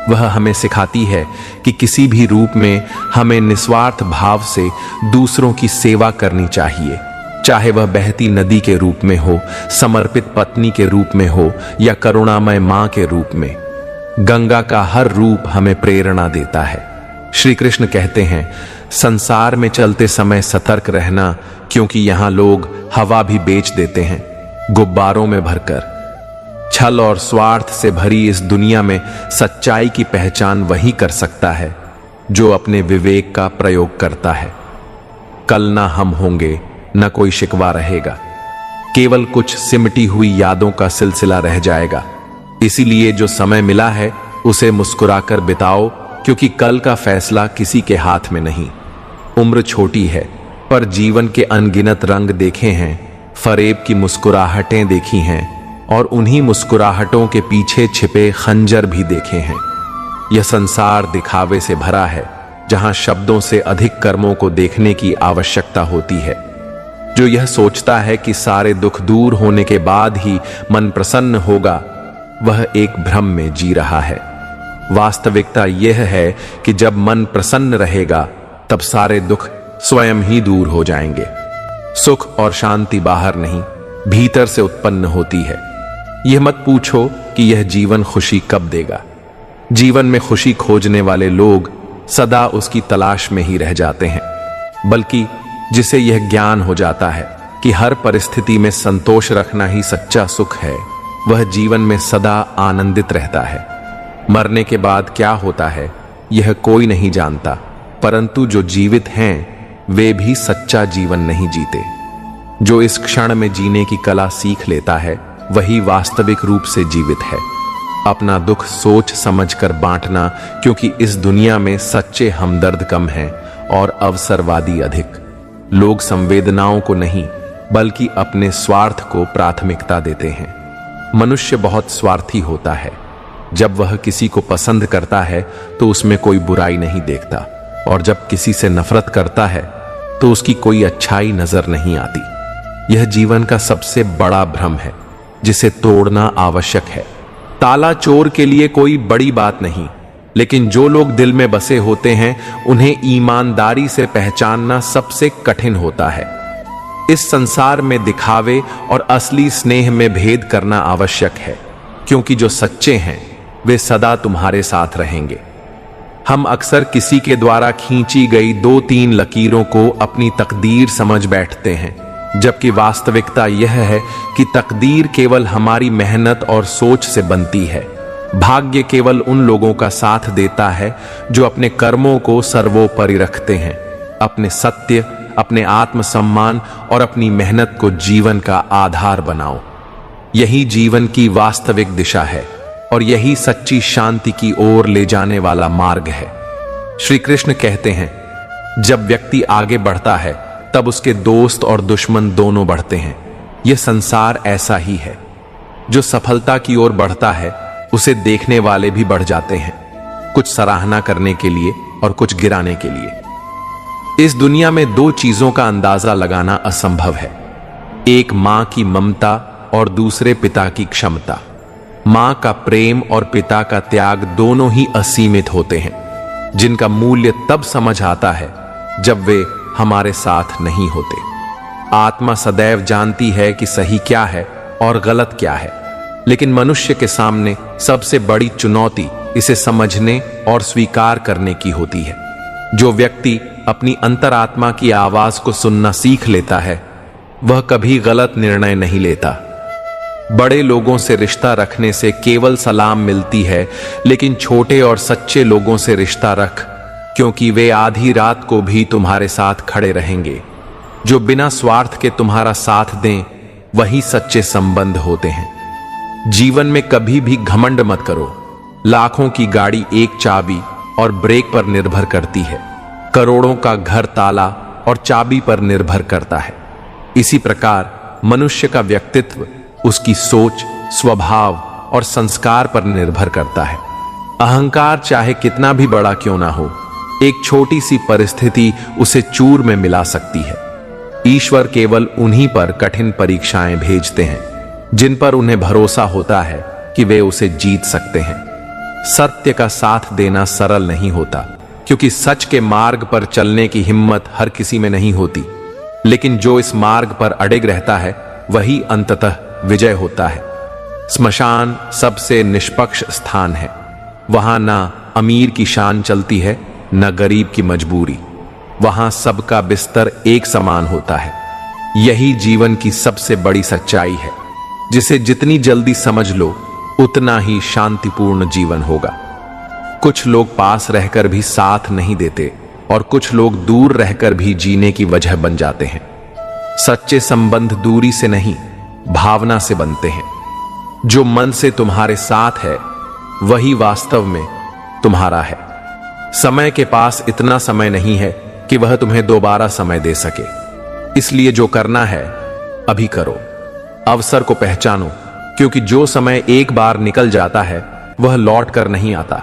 वह हमें सिखाती है कि किसी भी रूप में हमें निस्वार्थ भाव से दूसरों की सेवा करनी चाहिए, चाहे वह बहती नदी के रूप में हो, समर्पित पत्नी के रूप में हो या करुणामय मां के रूप में। गंगा का हर रूप हमें प्रेरणा देता है। श्री कृष्ण कहते हैं, संसार में चलते समय सतर्क रहना, क्योंकि यहां लोग हवा भी बेच देते हैं गुब्बारों में भरकर। छल और स्वार्थ से भरी इस दुनिया में सच्चाई की पहचान वही कर सकता है जो अपने विवेक का प्रयोग करता है। कल ना हम होंगे, न कोई शिकवा रहेगा, केवल कुछ सिमटी हुई यादों का सिलसिला रह जाएगा। इसीलिए जो समय मिला है उसे मुस्कुराकर बिताओ, क्योंकि कल का फैसला किसी के हाथ में नहीं। उम्र छोटी है, पर जीवन के अनगिनत रंग देखे हैं, फरेब की मुस्कुराहटें देखी हैं और उन्हीं मुस्कुराहटों के पीछे छिपे खंजर भी देखे हैं। यह संसार दिखावे से भरा है, जहां शब्दों से अधिक कर्मों को देखने की आवश्यकता होती है। जो यह सोचता है कि सारे दुख दूर होने के बाद ही मन प्रसन्न होगा, वह एक भ्रम में जी रहा है। वास्तविकता यह है कि जब मन प्रसन्न रहेगा, तब सारे दुख स्वयं ही दूर हो जाएंगे। सुख और शांति बाहर नहीं, भीतर से उत्पन्न होती है। यह मत पूछो कि यह जीवन खुशी कब देगा। जीवन में खुशी खोजने वाले लोग सदा उसकी तलाश में ही रह जाते हैं, बल्कि जिसे यह ज्ञान हो जाता है कि हर परिस्थिति में संतोष रखना ही सच्चा सुख है, वह जीवन में सदा आनंदित रहता है। मरने के बाद क्या होता है यह कोई नहीं जानता, परंतु जो जीवित हैं वे भी सच्चा जीवन नहीं जीते। जो इस क्षण में जीने की कला सीख लेता है, वही वास्तविक रूप से जीवित है। अपना दुख सोच समझकर बांटना, क्योंकि इस दुनिया में सच्चे हमदर्द कम हैं और अवसरवादी अधिक। लोग संवेदनाओं को नहीं, बल्कि अपने स्वार्थ को प्राथमिकता देते हैं। मनुष्य बहुत स्वार्थी होता है। जब वह किसी को पसंद करता है तो उसमें कोई बुराई नहीं देखता, और जब किसी से नफरत करता है तो उसकी कोई अच्छाई नजर नहीं आती। यह जीवन का सबसे बड़ा भ्रम है, जिसे तोड़ना आवश्यक है। ताला चोर के लिए कोई बड़ी बात नहीं, लेकिन जो लोग दिल में बसे होते हैं उन्हें ईमानदारी से पहचानना सबसे कठिन होता है। इस संसार में दिखावे और असली स्नेह में भेद करना आवश्यक है, क्योंकि जो सच्चे हैं वे सदा तुम्हारे साथ रहेंगे। हम अक्सर किसी के द्वारा खींची गई 2-3 लकीरों को अपनी तकदीर समझ बैठते हैं, जबकि वास्तविकता यह है कि तकदीर केवल हमारी मेहनत और सोच से बनती है। भाग्य केवल उन लोगों का साथ देता है जो अपने कर्मों को सर्वोपरि रखते हैं। अपने सत्य, अपने आत्मसम्मान और अपनी मेहनत को जीवन का आधार बनाओ। यही जीवन की वास्तविक दिशा है और यही सच्ची शांति की ओर ले जाने वाला मार्ग है। श्री कृष्ण कहते हैं, जब व्यक्ति आगे बढ़ता है तब उसके दोस्त और दुश्मन दोनों बढ़ते हैं। यह संसार ऐसा ही है। जो सफलता की ओर बढ़ता है उसे देखने वाले भी बढ़ जाते हैं, कुछ सराहना करने के लिए और कुछ गिराने के लिए। इस दुनिया में दो चीजों का अंदाजा लगाना असंभव है, एक मां की ममता और दूसरे पिता की क्षमता। मां का प्रेम और पिता का त्याग दोनों ही असीमित होते हैं, जिनका मूल्य तब समझ आता है जब वे हमारे साथ नहीं होते। आत्मा सदैव जानती है कि सही क्या है और गलत क्या है, लेकिन मनुष्य के सामने सबसे बड़ी चुनौती इसे समझने और स्वीकार करने की होती है। जो व्यक्ति अपनी अंतरात्मा की आवाज को सुनना सीख लेता है वह कभी गलत निर्णय नहीं लेता। बड़े लोगों से रिश्ता रखने से केवल सलाम मिलती है, लेकिन छोटे और सच्चे लोगों से रिश्ता रख, क्योंकि वे आधी रात को भी तुम्हारे साथ खड़े रहेंगे। जो बिना स्वार्थ के तुम्हारा साथ दें वही सच्चे संबंध होते हैं। जीवन में कभी भी घमंड मत करो। लाखों की गाड़ी एक चाबी और ब्रेक पर निर्भर करती है, करोड़ों का घर ताला और चाबी पर निर्भर करता है। इसी प्रकार मनुष्य का व्यक्तित्व उसकी सोच, स्वभाव और संस्कार पर निर्भर करता है। अहंकार चाहे कितना भी बड़ा क्यों ना हो, एक छोटी सी परिस्थिति उसे चूर में मिला सकती है। ईश्वर केवल उन्हीं पर कठिन परीक्षाएं भेजते हैं जिन पर उन्हें भरोसा होता है कि वे उसे जीत सकते हैं। सत्य का साथ देना सरल नहीं होता, क्योंकि सच के मार्ग पर चलने की हिम्मत हर किसी में नहीं होती, लेकिन जो इस मार्ग पर अड़िग रहता है वही अंततः विजय होता है। स्मशान सबसे निष्पक्ष स्थान है। वहां ना अमीर की शान चलती है, न गरीब की मजबूरी। वहां सबका बिस्तर एक समान होता है। यही जीवन की सबसे बड़ी सच्चाई है, जिसे जितनी जल्दी समझ लो उतना ही शांतिपूर्ण जीवन होगा। कुछ लोग पास रहकर भी साथ नहीं देते और कुछ लोग दूर रहकर भी जीने की वजह बन जाते हैं। सच्चे संबंध दूरी से नहीं, भावना से बनते हैं। जो मन से तुम्हारे साथ है वही वास्तव में तुम्हारा है। समय के पास इतना समय नहीं है कि वह तुम्हें दोबारा समय दे सके, इसलिए जो करना है अभी करो। अवसर को पहचानो, क्योंकि जो समय एक बार निकल जाता है वह लौट कर नहीं आता।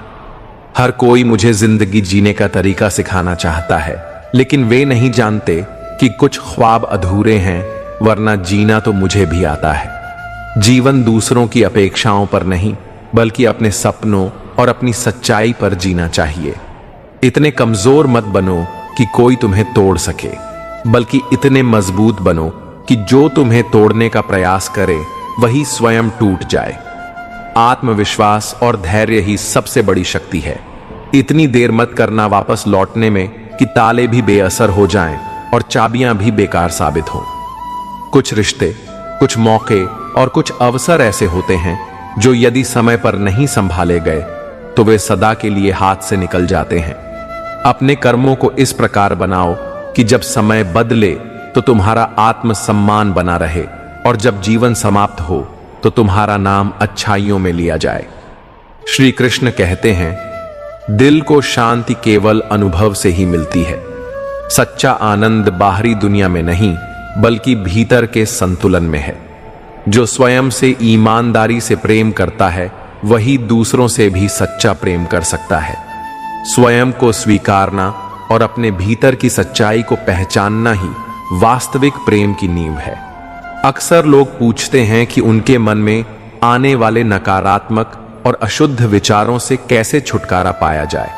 हर कोई मुझे जिंदगी जीने का तरीका सिखाना चाहता है, लेकिन वे नहीं जानते कि कुछ ख्वाब अधूरे हैं, वरना जीना तो मुझे भी आता है। जीवन दूसरों की अपेक्षाओं पर नहीं, बल्कि अपने सपनों और अपनी सच्चाई पर जीना चाहिए। इतने कमजोर मत बनो कि कोई तुम्हें तोड़ सके, बल्कि इतने मजबूत बनो कि जो तुम्हें तोड़ने का प्रयास करे वही स्वयं टूट जाए। आत्मविश्वास और धैर्य ही सबसे बड़ी शक्ति है। इतनी देर मत करना वापस लौटने में कि ताले भी बेअसर हो जाएं और चाबियां भी बेकार साबित हों। कुछ रिश्ते, कुछ मौके और कुछ अवसर ऐसे होते हैं जो यदि समय पर नहीं संभाले गए तो वे सदा के लिए हाथ से निकल जाते हैं। अपने कर्मों को इस प्रकार बनाओ कि जब समय बदले तो तुम्हारा आत्मसम्मान बना रहे, और जब जीवन समाप्त हो तो तुम्हारा नाम अच्छाइयों में लिया जाए। श्री कृष्ण कहते हैं, दिल को शांति केवल अनुभव से ही मिलती है। सच्चा आनंद बाहरी दुनिया में नहीं, बल्कि भीतर के संतुलन में है। जो स्वयं से ईमानदारी से प्रेम करता है वही दूसरों से भी सच्चा प्रेम कर सकता है। स्वयं को स्वीकारना और अपने भीतर की सच्चाई को पहचानना ही वास्तविक प्रेम की नींव है। अक्सर लोग पूछते हैं कि उनके मन में आने वाले नकारात्मक और अशुद्ध विचारों से कैसे छुटकारा पाया जाए।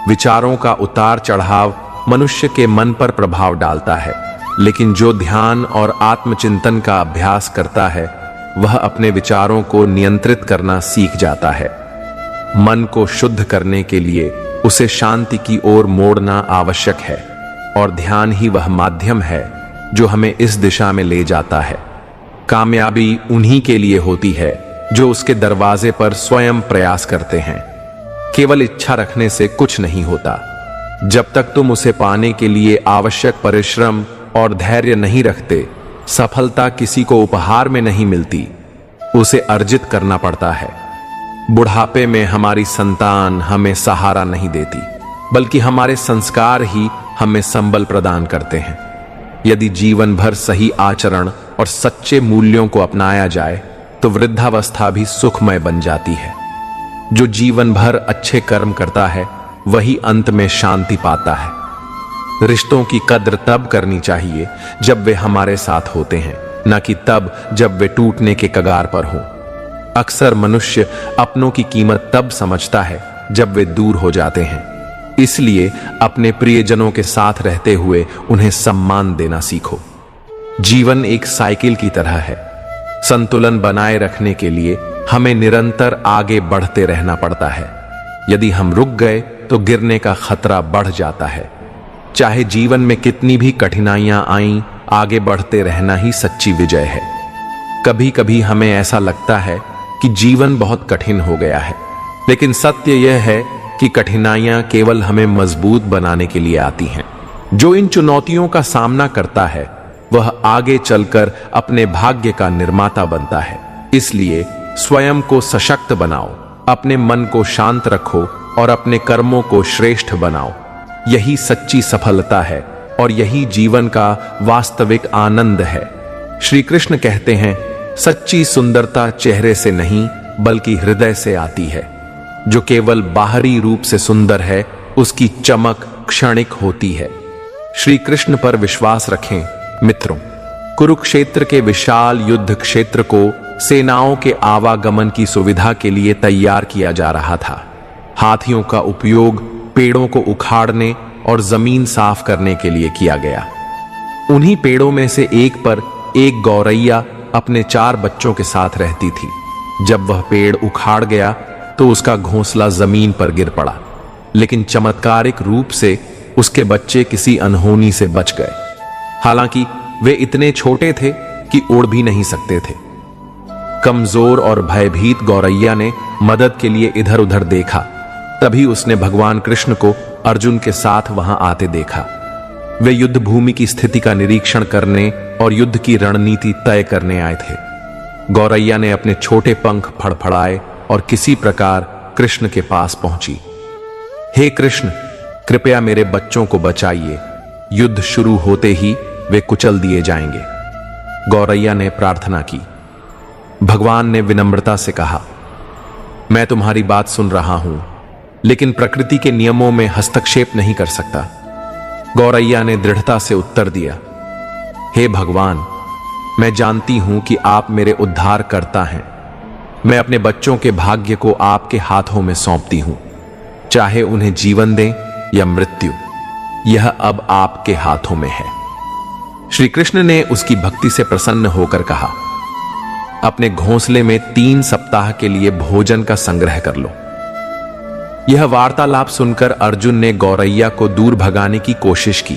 विचारों का उतार चढ़ाव मनुष्य के मन पर प्रभाव डालता है, लेकिन जो ध्यान और आत्मचिंतन का अभ्यास करता है वह अपने विचारों को नियंत्रित करना सीख जाता है। मन को शुद्ध करने के लिए उसे शांति की ओर मोड़ना आवश्यक है, और ध्यान ही वह माध्यम है जो हमें इस दिशा में ले जाता है। कामयाबी उन्हीं के लिए होती है जो उसके दरवाजे पर स्वयं प्रयास करते हैं। केवल इच्छा रखने से कुछ नहीं होता। जब तक तुम उसे पाने के लिए आवश्यक परिश्रम और धैर्य नहीं रखते, सफलता किसी को उपहार में नहीं मिलती, उसे अर्जित करना पड़ता है। बुढ़ापे में हमारी संतान हमें सहारा नहीं देती, बल्कि हमारे संस्कार ही हमें संबल प्रदान करते हैं। यदि जीवन भर सही आचरण और सच्चे मूल्यों को अपनाया जाए तो वृद्धावस्था भी सुखमय बन जाती है। जो जीवन भर अच्छे कर्म करता है वही अंत में शांति पाता है। रिश्तों की कद्र तब करनी चाहिए जब वे हमारे साथ होते हैं, न कि तब जब वे टूटने के कगार पर हों। अक्सर मनुष्य अपनों की कीमत तब समझता है जब वे दूर हो जाते हैं। इसलिए अपने प्रियजनों के साथ रहते हुए उन्हें सम्मान देना सीखो। जीवन एक साइकिल की तरह है। संतुलन बनाए रखने के लिए हमें निरंतर आगे बढ़ते रहना पड़ता है। यदि हम रुक गए तो गिरने का खतरा बढ़ जाता है। चाहे जीवन में कितनी भी कठिनाइयां आईं, आगे बढ़ते रहना ही सच्ची विजय है। कभी कभी हमें ऐसा लगता है कि जीवन बहुत कठिन हो गया है, लेकिन सत्य यह है कि कठिनाइयां केवल हमें मजबूत बनाने के लिए आती हैं। जो इन चुनौतियों का सामना करता है वह आगे चलकर अपने भाग्य का निर्माता बनता है। इसलिए स्वयं को सशक्त बनाओ, अपने मन को शांत रखो और अपने कर्मों को श्रेष्ठ बनाओ। यही सच्ची सफलता है और यही जीवन का वास्तविक आनंद है। श्री कृष्ण कहते हैं, सच्ची सुंदरता चेहरे से नहीं बल्कि हृदय से आती है। जो केवल बाहरी रूप से सुंदर है उसकी चमक क्षणिक होती है। श्री कृष्ण पर विश्वास रखें मित्रों। कुरुक्षेत्र के विशाल युद्ध क्षेत्र को सेनाओं के आवागमन की सुविधा के लिए तैयार किया जा रहा था। हाथियों का उपयोग पेड़ों को उखाड़ने और जमीन साफ करने के लिए किया गया। उन्हीं पेड़ों में से एक पर एक गौरैया अपने 4 बच्चों के साथ रहती थी। जब वह पेड़ उखाड़ गया तो उसका घोंसला जमीन पर गिर पड़ा, लेकिन चमत्कारिक रूप से उसके बच्चे किसी अनहोनी से बच गए। हालांकि वे इतने छोटे थे कि उड़ भी नहीं सकते थे। कमजोर और भयभीत गौरैया ने मदद के लिए इधर उधर देखा। तभी उसने भगवान कृष्ण को अर्जुन के साथ वहां आते देखा। वे युद्ध भूमि की स्थिति का निरीक्षण करने और युद्ध की रणनीति तय करने आए थे। गौरैया ने अपने छोटे पंख फड़फड़ाए और किसी प्रकार कृष्ण के पास पहुंची। हे कृष्ण, कृपया मेरे बच्चों को बचाइए। युद्ध शुरू होते ही वे कुचल दिए जाएंगे। गौरैया ने प्रार्थना की। भगवान ने विनम्रता से कहा, मैं तुम्हारी बात सुन रहा हूं, लेकिन प्रकृति के नियमों में हस्तक्षेप नहीं कर सकता। गौरैया ने दृढ़ता से उत्तर दिया, हे भगवान, मैं जानती हूं कि आप मेरे उद्धार करता हैं। मैं अपने बच्चों के भाग्य को आपके हाथों में सौंपती हूं। चाहे उन्हें जीवन दें या मृत्यु, यह अब आपके हाथों में है। श्री कृष्ण ने उसकी भक्ति से प्रसन्न होकर कहा, अपने घोंसले में 3 सप्ताह के लिए भोजन का संग्रह कर लो। यह वार्तालाप सुनकर अर्जुन ने गौरैया को दूर भगाने की कोशिश की,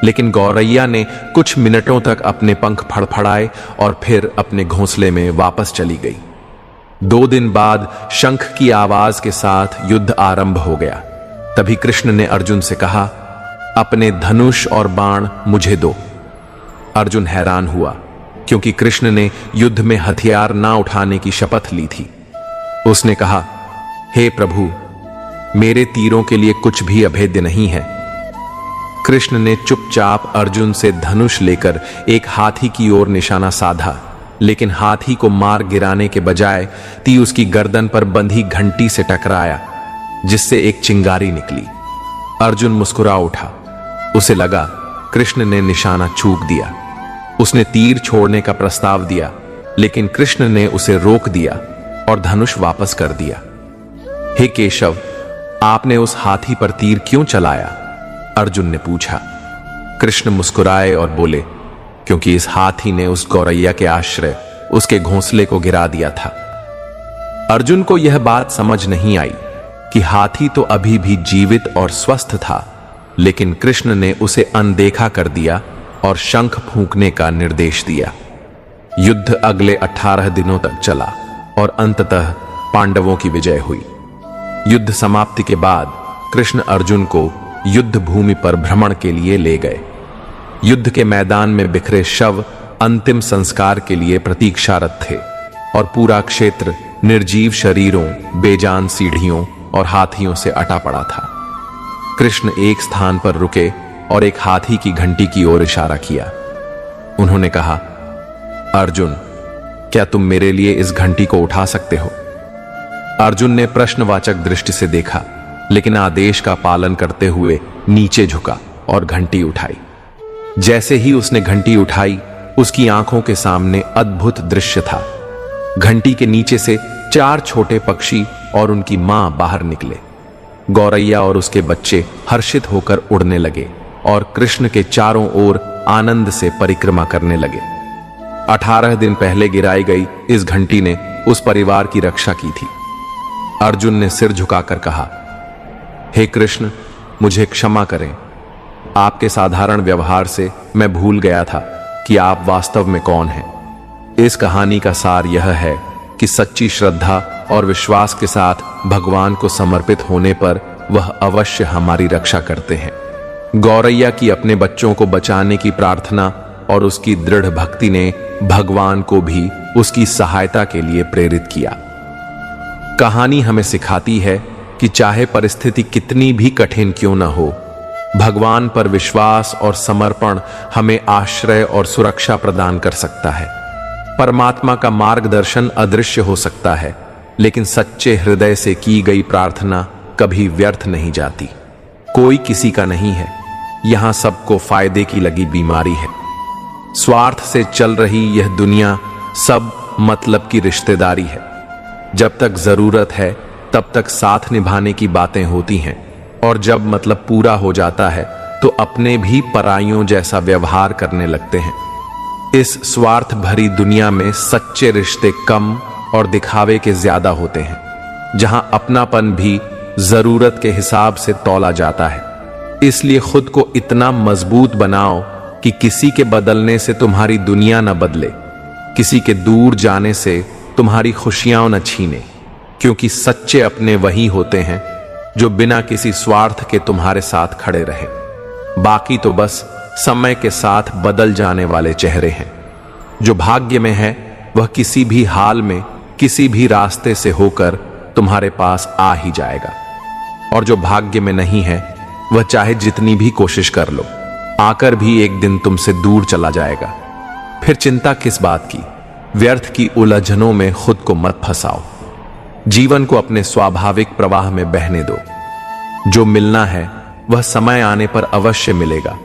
लेकिन गौरैया ने कुछ मिनटों तक अपने पंख फड़फड़ाए और फिर अपने घोंसले में वापस चली गई। 2 दिन बाद शंख की आवाज के साथ युद्ध आरंभ हो गया। तभी कृष्ण ने अर्जुन से कहा, अपने धनुष और बाण मुझे दो। अर्जुन हैरान हुआ, क्योंकि कृष्ण ने युद्ध में हथियार ना उठाने की शपथ ली थी। उसने कहा, हे प्रभु, मेरे तीरों के लिए कुछ भी अभेद्य नहीं है। कृष्ण ने चुपचाप अर्जुन से धनुष लेकर एक हाथी की ओर निशाना साधा, लेकिन हाथी को मार गिराने के बजाय तीर उसकी गर्दन पर बंधी घंटी से टकराया, जिससे एक चिंगारी निकली। अर्जुन मुस्कुरा उठा। उसे लगा कृष्ण ने निशाना चूक दिया। उसने तीर छोड़ने का प्रस्ताव दिया, लेकिन कृष्ण ने उसे रोक दिया और धनुष वापस कर दिया। हे केशव, आपने उस हाथी पर तीर क्यों चलाया? अर्जुन ने पूछा। कृष्ण मुस्कुराए और बोले, क्योंकि इस हाथी ने उस गौरैया के आश्रय उसके घोंसले को गिरा दिया था। अर्जुन को यह बात समझ नहीं आई कि हाथी तो अभी भी जीवित और स्वस्थ था, लेकिन कृष्ण ने उसे अनदेखा कर दिया और शंख फूंकने का निर्देश दिया। युद्ध अगले 18 दिनों तक चला और अंततः पांडवों की विजय हुई। युद्ध समाप्ति के बाद कृष्ण अर्जुन को युद्ध भूमि पर भ्रमण के लिए ले गए। युद्ध के मैदान में बिखरे शव अंतिम संस्कार के लिए प्रतीक्षारत थे और पूरा क्षेत्र निर्जीव शरीरों, बेजान सीढ़ियों और हाथियों से अटा पड़ा था। कृष्ण एक स्थान पर रुके और एक हाथी की घंटी की ओर इशारा किया। उन्होंने कहा, अर्जुन, क्या तुम मेरे लिए इस घंटी को उठा सकते हो? अर्जुन ने प्रश्नवाचक दृष्टि से देखा, लेकिन आदेश का पालन करते हुए नीचे झुका और घंटी उठाई। जैसे ही उसने घंटी उठाई, उसकी आंखों के सामने अद्भुत दृश्य था। घंटी के नीचे से 4 छोटे पक्षी और उनकी मां बाहर निकले। गौरैया और उसके बच्चे हर्षित होकर उड़ने लगे और कृष्ण के चारों ओर आनंद से परिक्रमा करने लगे। 18 दिन पहले गिराई गई इस घंटी ने उस परिवार की रक्षा की थी। अर्जुन ने सिर झुकाकर कहा, हे कृष्ण, मुझे क्षमा करें। आपके साधारण व्यवहार से मैं भूल गया था कि आप वास्तव में कौन हैं। इस कहानी का सार यह है कि सच्ची श्रद्धा और विश्वास के साथ भगवान को समर्पित होने पर वह अवश्य हमारी रक्षा करते हैं। गौरैया की अपने बच्चों को बचाने की प्रार्थना और उसकी दृढ़ भक्ति ने भगवान को भी उसकी सहायता के लिए प्रेरित किया। कहानी हमें सिखाती है कि चाहे परिस्थिति कितनी भी कठिन क्यों न हो, भगवान पर विश्वास और समर्पण हमें आश्रय और सुरक्षा प्रदान कर सकता है। परमात्मा का मार्गदर्शन अदृश्य हो सकता है, लेकिन सच्चे हृदय से की गई प्रार्थना कभी व्यर्थ नहीं जाती। कोई किसी का नहीं है, यहां सबको फायदे की लगी बीमारी है। स्वार्थ से चल रही यह दुनिया सब मतलब की रिश्तेदारी है। जब तक जरूरत है तब तक साथ निभाने की बातें होती हैं, और जब मतलब पूरा हो जाता है तो अपने भी पराइयों जैसा व्यवहार करने लगते हैं। इस स्वार्थ भरी दुनिया में सच्चे रिश्ते कम और दिखावे के ज्यादा होते हैं, जहां अपनापन भी जरूरत के हिसाब से तौला जाता है। इसलिए खुद को इतना मजबूत बनाओ कि किसी के बदलने से तुम्हारी दुनिया न बदले, किसी के दूर जाने से तुम्हारी खुशियां न छीने, क्योंकि सच्चे अपने वही होते हैं जो बिना किसी स्वार्थ के तुम्हारे साथ खड़े रहे। बाकी तो बस समय के साथ बदल जाने वाले चेहरे हैं। जो भाग्य में है वह किसी भी हाल में किसी भी रास्ते से होकर तुम्हारे पास आ ही जाएगा, और जो भाग्य में नहीं है वह चाहे जितनी भी कोशिश कर लो, आकर भी एक दिन तुमसे दूर चला जाएगा। फिर चिंता किस बात की? व्यर्थ की उलझनों में खुद को मत फंसाओ। जीवन को अपने स्वाभाविक प्रवाह में बहने दो। जो मिलना है वह समय आने पर अवश्य मिलेगा,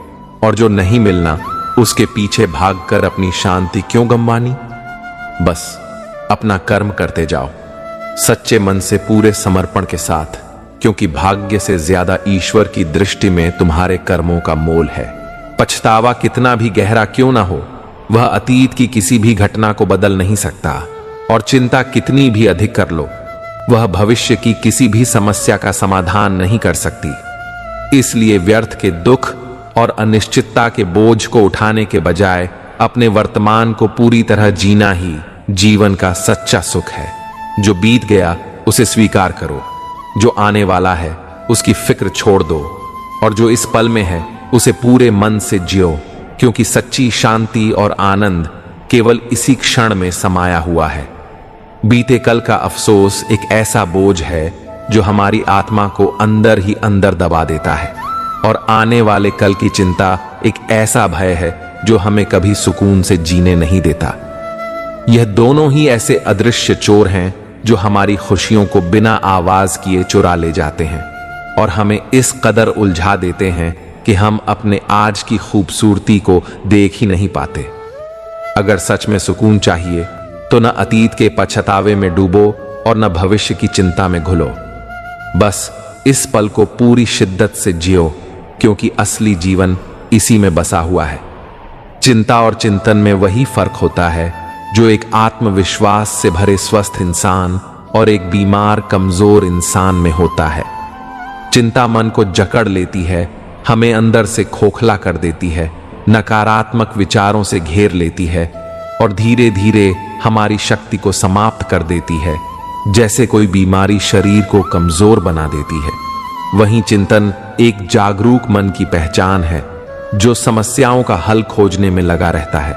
और जो नहीं मिलना उसके पीछे भागकर अपनी शांति क्यों गंवानी। बस अपना कर्म करते जाओ, सच्चे मन से, पूरे समर्पण के साथ, क्योंकि भाग्य से ज्यादा ईश्वर की दृष्टि में तुम्हारे कर्मों का मोल है। पछतावा कितना भी गहरा क्यों ना हो, वह अतीत की किसी भी घटना को बदल नहीं सकता, और चिंता कितनी भी अधिक कर लो, वह भविष्य की किसी भी समस्या का समाधान नहीं कर सकती। इसलिए व्यर्थ के दुख और अनिश्चितता के बोझ को उठाने के बजाय अपने वर्तमान को पूरी तरह जीना ही जीवन का सच्चा सुख है। जो बीत गया उसे स्वीकार करो, जो आने वाला है उसकी फिक्र छोड़ दो, और जो इस पल में है उसे पूरे मन से जियो, क्योंकि सच्ची शांति और आनंद केवल इसी क्षण में समाया हुआ है। बीते कल का अफसोस एक ऐसा बोझ है जो हमारी आत्मा को अंदर ही अंदर दबा देता है, और आने वाले कल की चिंता एक ऐसा भय है जो हमें कभी सुकून से जीने नहीं देता। यह दोनों ही ऐसे अदृश्य चोर हैं जो हमारी खुशियों को बिना आवाज किए चुरा ले जाते हैं, और हमें इस कदर उलझा देते हैं कि हम अपने आज की खूबसूरती को देख ही नहीं पाते। अगर सच में सुकून चाहिए तो न अतीत के पछतावे में डूबो और न भविष्य की चिंता में घुलो। बस इस पल को पूरी शिद्दत से जियो, क्योंकि असली जीवन इसी में बसा हुआ है। चिंता और चिंतन में वही फर्क होता है जो एक आत्मविश्वास से भरे स्वस्थ इंसान और एक बीमार कमजोर इंसान में होता है। चिंता मन को जकड़ लेती है, हमें अंदर से खोखला कर देती है, नकारात्मक विचारों से घेर लेती है, और धीरे धीरे हमारी शक्ति को समाप्त कर देती है, जैसे कोई बीमारी शरीर को कमजोर बना देती है। वहीं चिंतन एक जागरूक मन की पहचान है, जो समस्याओं का हल खोजने में लगा रहता है,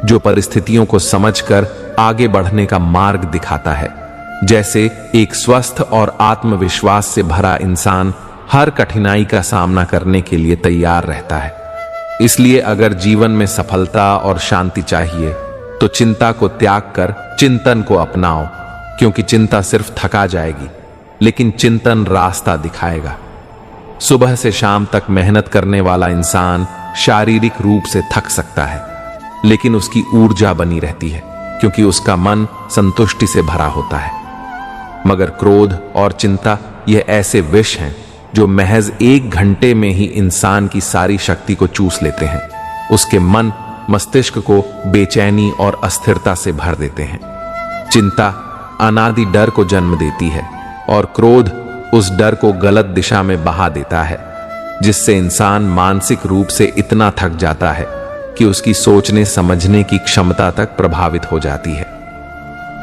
जो परिस्थितियों को समझकर आगे बढ़ने का मार्ग दिखाता है, जैसे एक स्वस्थ और आत्मविश्वास से भरा इंसान हर कठिनाई का सामना करने के लिए तैयार रहता है। इसलिए अगर जीवन में सफलता और शांति चाहिए तो चिंता को त्याग कर चिंतन को अपनाओ, क्योंकि चिंता सिर्फ थका जाएगी, लेकिन चिंतन रास्ता दिखाएगा। सुबह से शाम तक मेहनत करने वाला इंसान शारीरिक रूप से थक सकता है, लेकिन उसकी ऊर्जा बनी रहती है, क्योंकि उसका मन संतुष्टि से भरा होता है। मगर क्रोध और चिंता यह ऐसे विष हैं जो महज 1 घंटे में ही इंसान की सारी शक्ति को चूस लेते हैं। उसके मन मस्तिष्क को बेचैनी और अस्थिरता से भर देते हैं। चिंता अनादि डर को जन्म देती है और क्रोध उस डर को गलत दिशा में बहा देता है, जिससे इंसान मानसिक रूप से इतना थक जाता है कि उसकी सोचने समझने की क्षमता तक प्रभावित हो जाती है।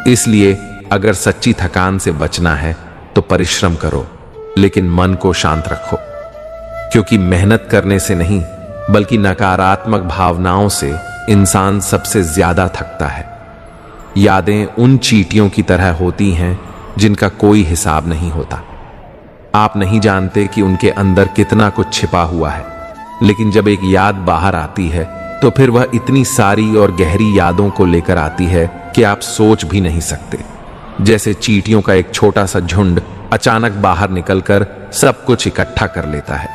इसलिए अगर सच्ची थकान से बचना है तो परिश्रम करो, लेकिन मन को शांत रखो, क्योंकि मेहनत करने से नहीं बल्कि नकारात्मक भावनाओं से इंसान सबसे ज्यादा थकता है। यादें उन चींटियों की तरह होती हैं जिनका कोई हिसाब नहीं होता। आप नहीं जानते कि उनके अंदर कितना कुछ छिपा हुआ है, लेकिन जब एक याद बाहर आती है तो फिर वह इतनी सारी और गहरी यादों को लेकर आती है कि आप सोच भी नहीं सकते। जैसे चींटियों का एक छोटा सा झुंड अचानक बाहर निकलकर सब कुछ इकट्ठा कर लेता है,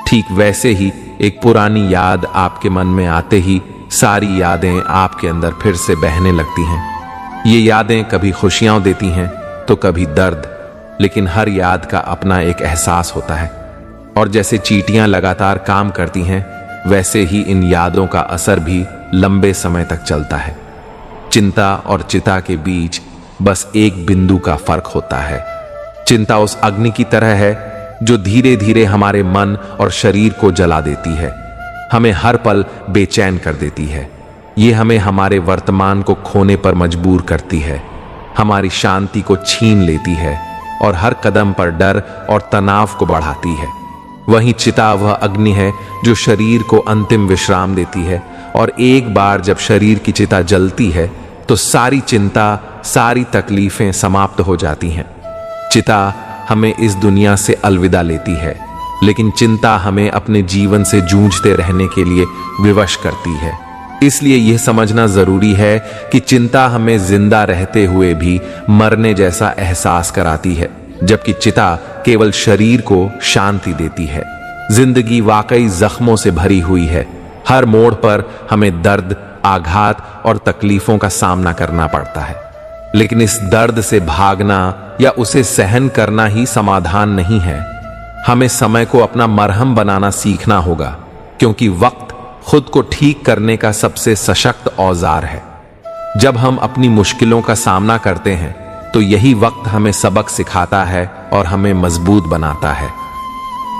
ठीक वैसे ही एक पुरानी याद आपके मन में आते ही सारी यादें आपके अंदर फिर से बहने लगती हैं। ये यादें कभी खुशियां देती हैं तो कभी दर्द, लेकिन हर याद का अपना एक एहसास होता है। और जैसे चींटियां लगातार काम करती हैं, वैसे ही इन यादों का असर भी लंबे समय तक चलता है। चिंता और चिता के बीच बस एक बिंदु का फर्क होता है। चिंता उस अग्नि की तरह है जो धीरे धीरे हमारे मन और शरीर को जला देती है, हमें हर पल बेचैन कर देती है। ये हमें हमारे वर्तमान को खोने पर मजबूर करती है, हमारी शांति को छीन लेती है और हर कदम पर डर और तनाव को बढ़ाती है। वहीं चिता वह अग्नि है जो शरीर को अंतिम विश्राम देती है, और एक बार जब शरीर की चिता जलती है तो सारी चिंता, सारी तकलीफें समाप्त हो जाती हैं। चिता हमें इस दुनिया से अलविदा लेती है, लेकिन चिंता हमें अपने जीवन से जूझते रहने के लिए विवश करती है। इसलिए यह समझना जरूरी है कि चिंता हमें जिंदा रहते हुए भी मरने जैसा एहसास कराती है, जबकि चिता केवल शरीर को शांति देती है। जिंदगी वाकई जख्मों से भरी हुई है। हर मोड़ पर हमें दर्द, आघात और तकलीफों का सामना करना पड़ता है, लेकिन इस दर्द से भागना या उसे सहन करना ही समाधान नहीं है। हमें समय को अपना मरहम बनाना सीखना होगा, क्योंकि वक्त खुद को ठीक करने का सबसे सशक्त औजार है। जब हम अपनी मुश्किलों का सामना करते हैं तो यही वक्त हमें सबक सिखाता है और हमें मजबूत बनाता है।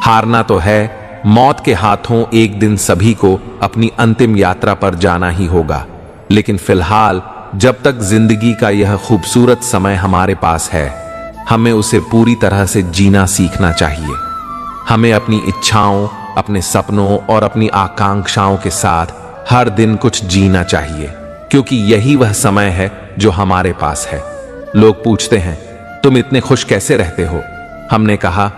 हारना तो है, मौत के हाथों एक दिन सभी को अपनी अंतिम यात्रा पर जाना ही होगा, लेकिन फिलहाल जब तक जिंदगी का यह खूबसूरत समय हमारे पास है, हमें उसे पूरी तरह से जीना सीखना चाहिए। हमें अपनी इच्छाओं, अपने सपनों और अपनी आकांक्षाओं के साथ हर दिन कुछ जीना चाहिए, क्योंकि यही वह समय है जो हमारे पास है। लोग पूछते हैं, तुम इतने खुश कैसे रहते हो? हमने कहा,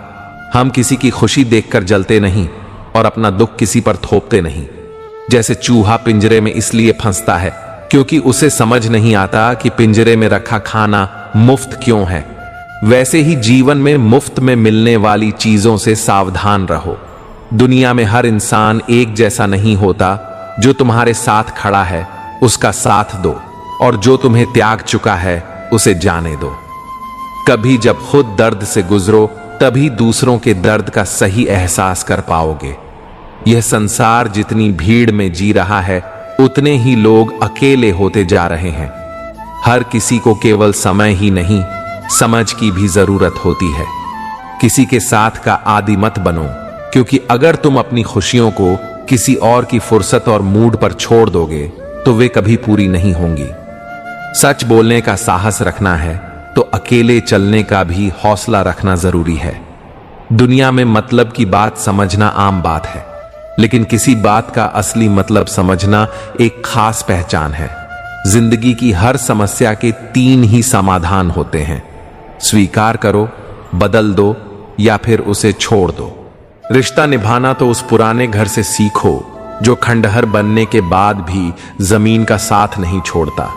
हम किसी की खुशी देखकर जलते नहीं और अपना दुख किसी पर थोपते नहीं। जैसे चूहा पिंजरे में इसलिए फंसता है क्योंकि उसे समझ नहीं आता कि पिंजरे में रखा खाना मुफ्त क्यों है, वैसे ही जीवन में मुफ्त में मिलने वाली चीजों से सावधान रहो। दुनिया में हर इंसान एक जैसा नहीं होता। जो तुम्हारे साथ खड़ा है उसका साथ दो, और जो तुम्हें त्याग चुका है उसे जाने दो। कभी जब खुद दर्द से गुजरो तभी दूसरों के दर्द का सही एहसास कर पाओगे। यह संसार जितनी भीड़ में जी रहा है, उतने ही लोग अकेले होते जा रहे हैं। हर किसी को केवल समय ही नहीं, समझ की भी जरूरत होती है। किसी के साथ का आदी मत बनो, क्योंकि अगर तुम अपनी खुशियों को किसी और की फुर्सत और मूड पर छोड़ दोगे तो वे कभी पूरी नहीं होंगी। सच बोलने का साहस रखना है तो अकेले चलने का भी हौसला रखना जरूरी है। दुनिया में मतलब की बात समझना आम बात है, लेकिन किसी बात का असली मतलब समझना एक खास पहचान है। जिंदगी की हर समस्या के 3 ही समाधान होते हैं, स्वीकार करो, बदल दो या फिर उसे छोड़ दो। रिश्ता निभाना तो उस पुराने घर से सीखो जो खंडहर बनने के बाद भी जमीन का साथ नहीं छोड़ता।